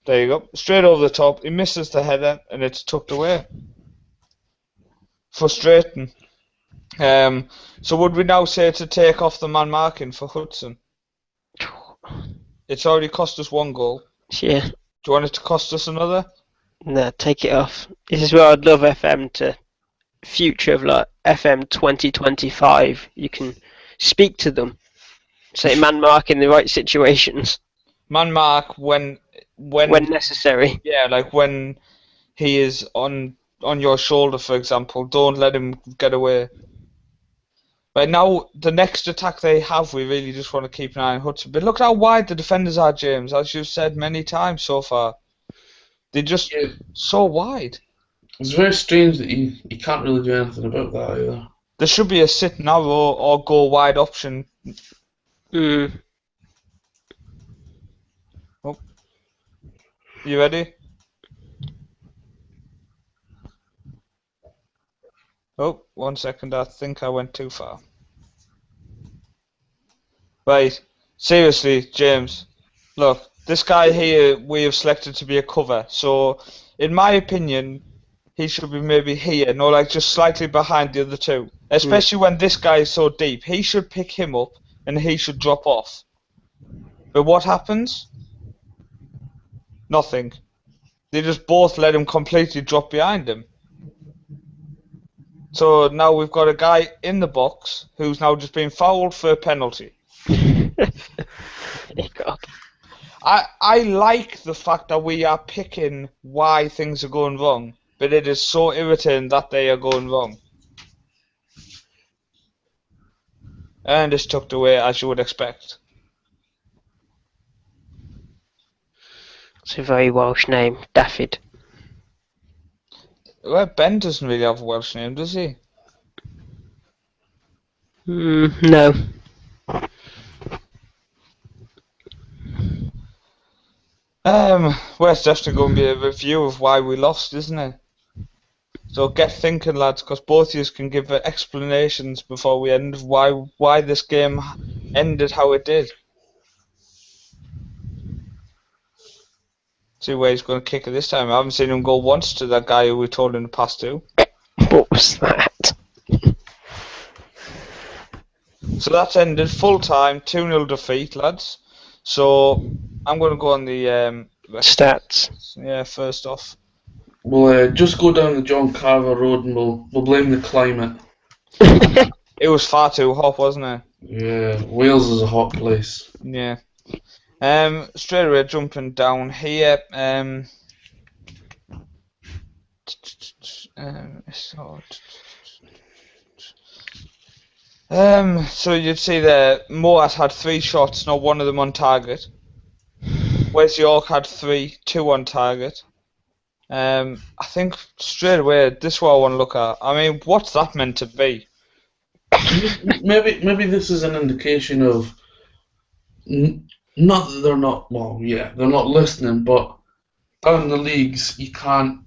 There you go. Straight over the top. He misses the header and it's tucked away. Frustrating. So would we now say to take off the man marking for Hudson? It's already cost us 1 goal. Yeah. Do you want it to cost us another? No, take it off. This is where I'd love FM to future of like FM 2025. You can speak to them. Say man mark in the right situations. Man mark when necessary. Yeah, like when he is on your shoulder, for example. Don't let him get away. Right now, the next attack they have, we really just want to keep an eye on Hudson. But look how wide the defenders are, James, as you've said many times so far. They're just so wide. It's very strange that he can't really do anything about that either. There should be a sit narrow or go wide option. Mm. Oh. You ready? Oh, 1 second, I think I went too far. Right, seriously, James, look, this guy here we have selected to be a cover, so in my opinion, he should be maybe here, no, like just slightly behind the other two. Especially when this guy is so deep. He should pick him up and he should drop off. But what happens? Nothing. They just both let him completely drop behind him. So now we've got a guy in the box who's now just been fouled for a penalty. God. I like the fact that we are picking why things are going wrong, but it is so irritating that they are going wrong. And it's tucked away as you would expect. It's a very Welsh name, Daffyd. Well, Ben doesn't really have a Welsh name, does he? No. Well, it's definitely going to be a review of why we lost, isn't it? So get thinking, lads, because both of you can give explanations before we end why this game ended how it did. See where he's going to kick it this time. I haven't seen him go once to that guy who we told in the past to. What was that? So that's ended full time, 2-0 defeat, lads. So I'm going to go on the Stats. Yeah, first off. We'll just go down the John Carver Road and we'll blame the climate. It was far too hot, wasn't it? Yeah, Wales is a hot place. Yeah. Straight away jumping down here. So you'd see that Moat had 3 shots, not one of them on target. Wes York had 3, 2 on target. I think straight away this is what I want to look at. I mean, what's that meant to be? Maybe this is an indication of not that they're not they're not listening, but down in the leagues you can't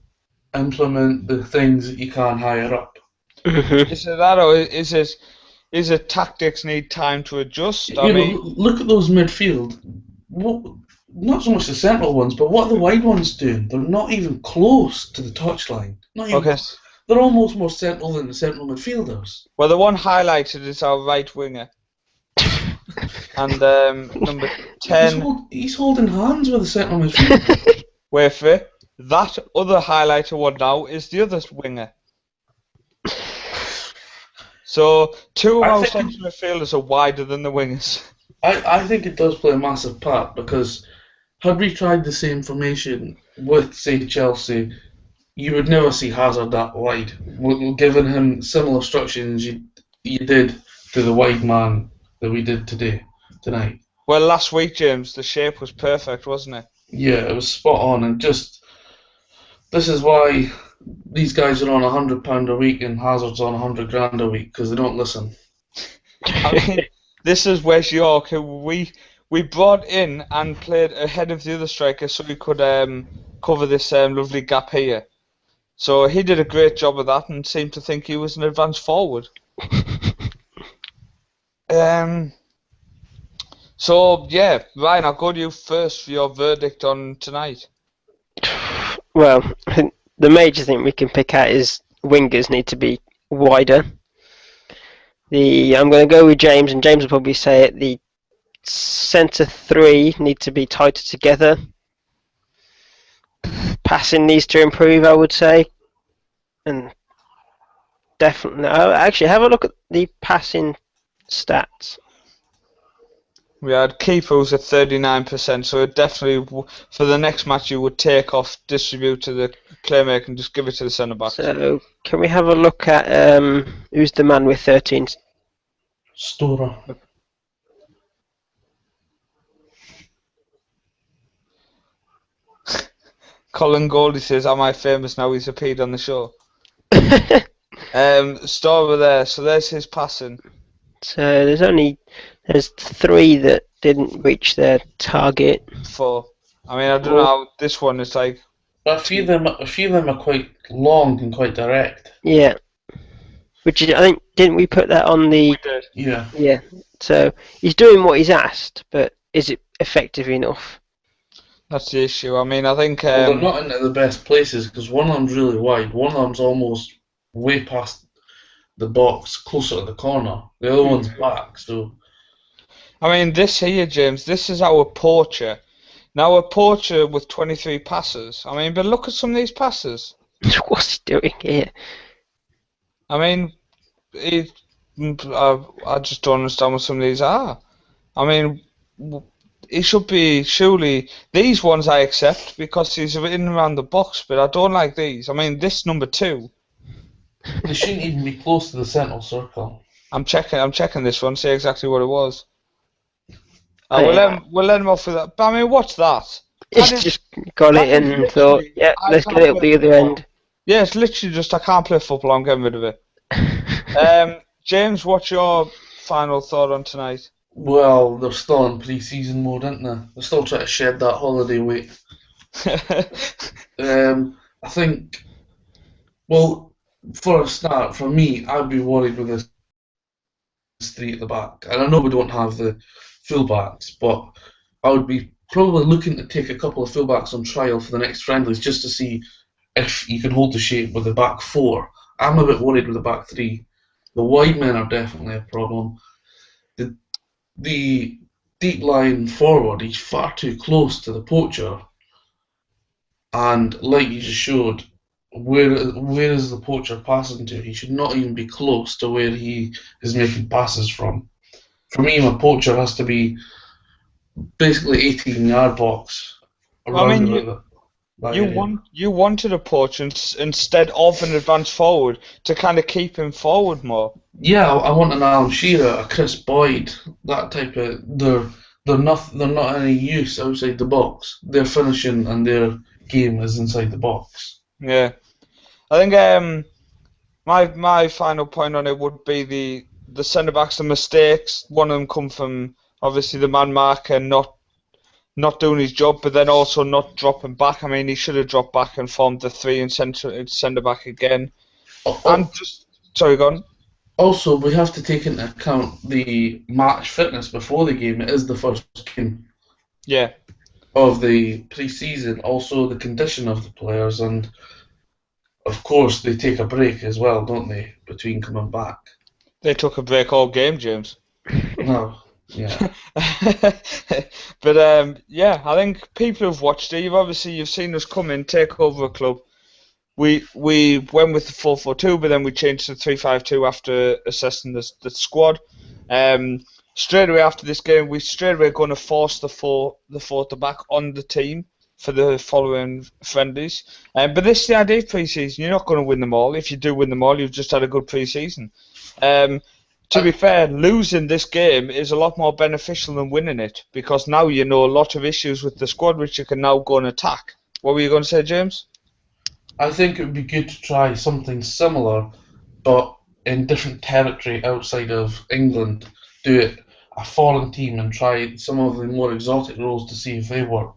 implement the things that you can higher up. Is it that, or is it tactics need time to adjust? I mean, look at those midfield. Not so much the central ones, but what are the wide ones doing? They're not even close to the touchline. Okay. They're almost more central than the central midfielders. Well, the one highlighted is our right winger. And number 10... He's holding hands with the central midfielder. Wait for it. That other highlighted one now is the other winger. So 2 of our central midfielders are wider than the wingers. I think it does play a massive part, because had we tried the same formation with, say, Chelsea, you would never see Hazard that wide. We're giving him similar instructions you did to the wide man that we did tonight. Well, last week, James, the shape was perfect, wasn't it? Yeah, it was spot on, and just this is why these guys are on £100 a week and Hazard's on £100,000 a week, because they don't listen. I mean, this is Wes York, who we brought in and played ahead of the other striker so he could cover this lovely gap here. So he did a great job of that and seemed to think he was an advanced forward. So yeah, Ryan, I'll go to you first for your verdict on tonight. Well, the major thing we can pick out is wingers need to be wider. I'm going to go with James, and James will probably say it. The centre 3 need to be tighter together. Passing needs to improve, I would say, and definitely. Actually, have a look at the passing stats. We had keepers at 39%, so it definitely, for the next match, you would take off, distribute to the playmaker and just give it to the centre back. So, can we have a look at who's the man with 13? Storer. Colin Goldie says, "Am I famous now? He's appeared on the show." Start over there. So there's his passing. So there's 3 that didn't reach their target. 4. I mean, I don't know how this one is like. But a few of them are quite long and quite direct. Yeah. Which is, I think, didn't we put that on the? We did. Yeah. Yeah. So he's doing what he's asked, but is it effective enough? That's the issue. I mean, I think. Well, they're not into the best places because one of them's really wide. One of them's almost way past the box, closer to the corner. The other one's back. So. I mean, this here, James. This is our poacher. Now a poacher with 23 passes. I mean, but look at some of these passes. What's he doing here? I mean, I just don't understand what some of these are. I mean, he should be, surely, these ones I accept because he's in and around the box, but I don't like these. I mean, this number 2. They shouldn't even be close to the central circle. I'm checking this one, see exactly what it was. We'll let him off with that. But I mean, what's that? He's just got it and thought, yeah, let's get it up the other end. Yeah, it's literally just, I can't play football, I'm getting rid of it. James, what's your final thought on tonight? Well, they're still in pre-season mode, aren't they? They're still trying to shed that holiday weight. I think, well, for a start, for me, I'd be worried with this 3 at the back. And I know we don't have the fullbacks, but I would be probably looking to take a couple of fullbacks on trial for the next friendlies just to see if you can hold the shape with the back 4. I'm a bit worried with the back 3. The wide men are definitely a problem. The deep line forward, he's far too close to the poacher. And like you just showed, where is the poacher passing to? He should not even be close to where he is making passes from. For me, my poacher has to be basically 18-yard box. I mean, you wanted a poacher instead of an advanced forward to kind of keep him forward more. Yeah, I want an Alan Shearer, a Chris Boyd, that type of. They're not any use outside the box. Their finishing and their game is inside the box. Yeah, I think my final point on it would be the centre backs, the mistakes. One of them come from obviously the man marker not doing his job, but then also not dropping back. I mean, he should have dropped back and formed the 3 and centre back again. Sorry, go on. Also, we have to take into account the match fitness before the game. It is the first game. Yeah. Of the pre-season. Also, the condition of the players, and of course, they take a break as well, don't they, between coming back? They took a break all game, James. No. Yeah. But yeah, I think people who've watched it, you've seen us come in, take over a club. We went with the 4-4-2, but then we changed to 3-5-2 after assessing the squad. Straight away after this game, we straight away going to force the four at the back on the team for the following friendlies. But this is the idea of pre-season. You're not going to win them all. If you do win them all, you've just had a good pre-season. To be fair, losing this game is a lot more beneficial than winning it, because now you know a lot of issues with the squad which you can now go and attack. What were you going to say, James? I think it would be good to try something similar, but in different territory outside of England. Do it a foreign team and try some of the more exotic roles to see if they work.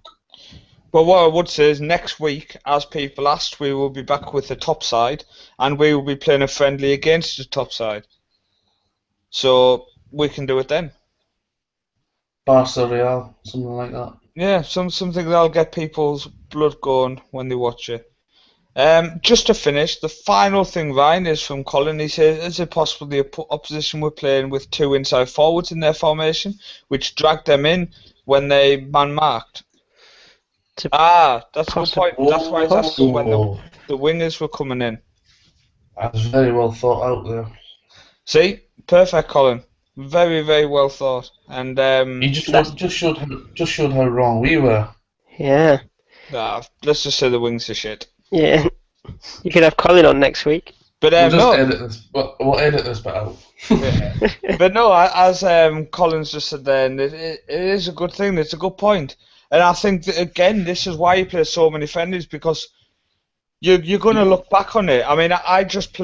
Well, what I would say is next week, as people asked, we will be back with the top side, and we will be playing a friendly against the top side. So we can do it then. Barca Real, something like that. Yeah, something that'll get people's blood going when they watch it. Just to finish, the final thing, Ryan, is from Colin. He says, is it possible the opposition were playing with 2 inside forwards in their formation, which dragged them in when they man-marked? That's a good point. That's why it's asking when the wingers were coming in. That's very well thought out there. See? Perfect, Colin. Very, very well thought. And he just showed how wrong we were. Yeah. Let's just say the wings are shit. Yeah. You could have Colin on next week. But we'll edit this bit out. Yeah. But no, as Colin's just said then, it is a good thing. It's a good point. And I think that, again, this is why you play so many friendlies, because you're going to look back on it. I mean, I've just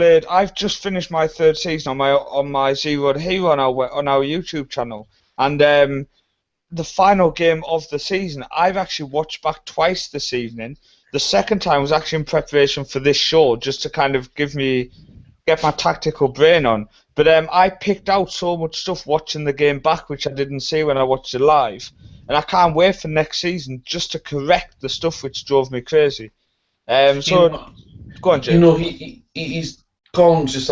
finished my third season on my Zero to Hero on our YouTube channel, and the final game of the season, I've actually watched back twice this evening. The second time was actually in preparation for this show, just to kind of get my tactical brain on. But I picked out so much stuff watching the game back, which I didn't see when I watched it live. And I can't wait for next season just to correct the stuff which drove me crazy. So, go on, James. He's Colin's just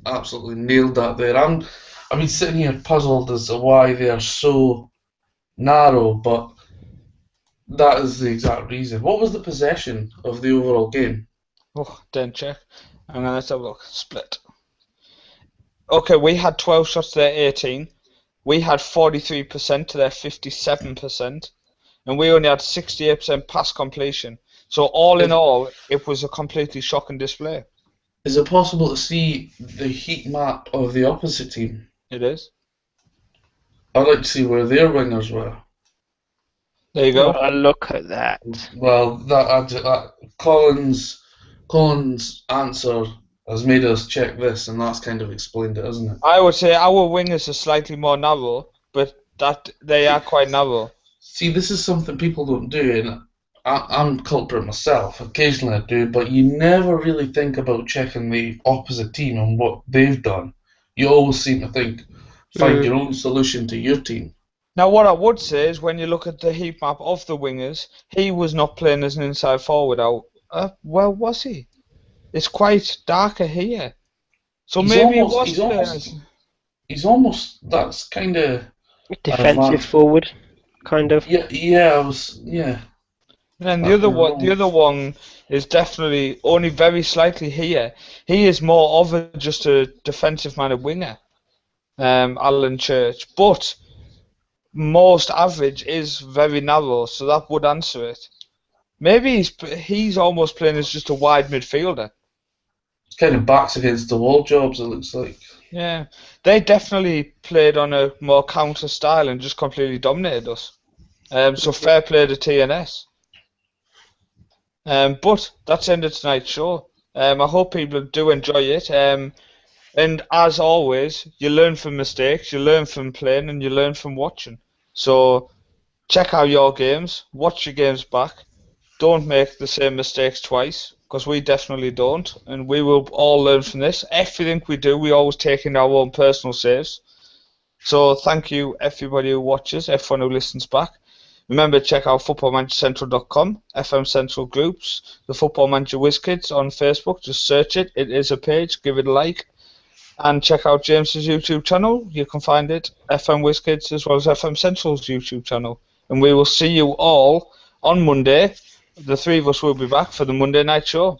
absolutely nailed that there. I've been sitting here puzzled as to why they are so narrow, but that is the exact reason. What was the possession of the overall game? Oh, didn't check. And then let's have a look. Split. Okay, we had 12 shots to their 18. We had 43% to their 57%. And we only had 68% pass completion. So all in all, it was a completely shocking display. Is it possible to see the heat map of the opposite team? It is. I'd like to see where their wingers were. There you go. Oh, look at that. Well, that Colin's answer has made us check this, and that's kind of explained it, hasn't it? I would say our wingers are slightly more narrow, but that they are quite narrow. See, this is something people don't do, and I'm culprit myself. Occasionally I do, but you never really think about checking the opposite team and what they've done. You always seem to think, find your own solution to your team. Now, what I would say is when you look at the heat map of the wingers, he was not playing as an inside forward out. Well, was he? It's quite darker here. So maybe he was playing. He's almost, that's kind of... Defensive forward, kind of. Yeah. And the other one is definitely only very slightly here. He is more of just a defensive-minded winger, Alan Church. But most average is very narrow, so that would answer it. Maybe he's almost playing as just a wide midfielder. It's kind of backs against the wall jobs, it looks like. Yeah, they definitely played on a more counter style and just completely dominated us. So fair play to TNS. But that's the end of tonight's show. I hope people do enjoy it. And as always, you learn from mistakes, you learn from playing, and you learn from watching. So check out your games, watch your games back. Don't make the same mistakes twice, because we definitely don't. And we will all learn from this. Everything we do, we always take in our own personal saves. So thank you, everybody who watches, everyone who listens back. Remember to check out footballmanagercentral.com, FM Central Groups, the Football Manager WhizzKids on Facebook. Just search it. It is a page. Give it a like. And check out James's YouTube channel. You can find it, FM WhizzKids, as well as FM Central's YouTube channel. And we will see you all on Monday. The three of us will be back for the Monday night show.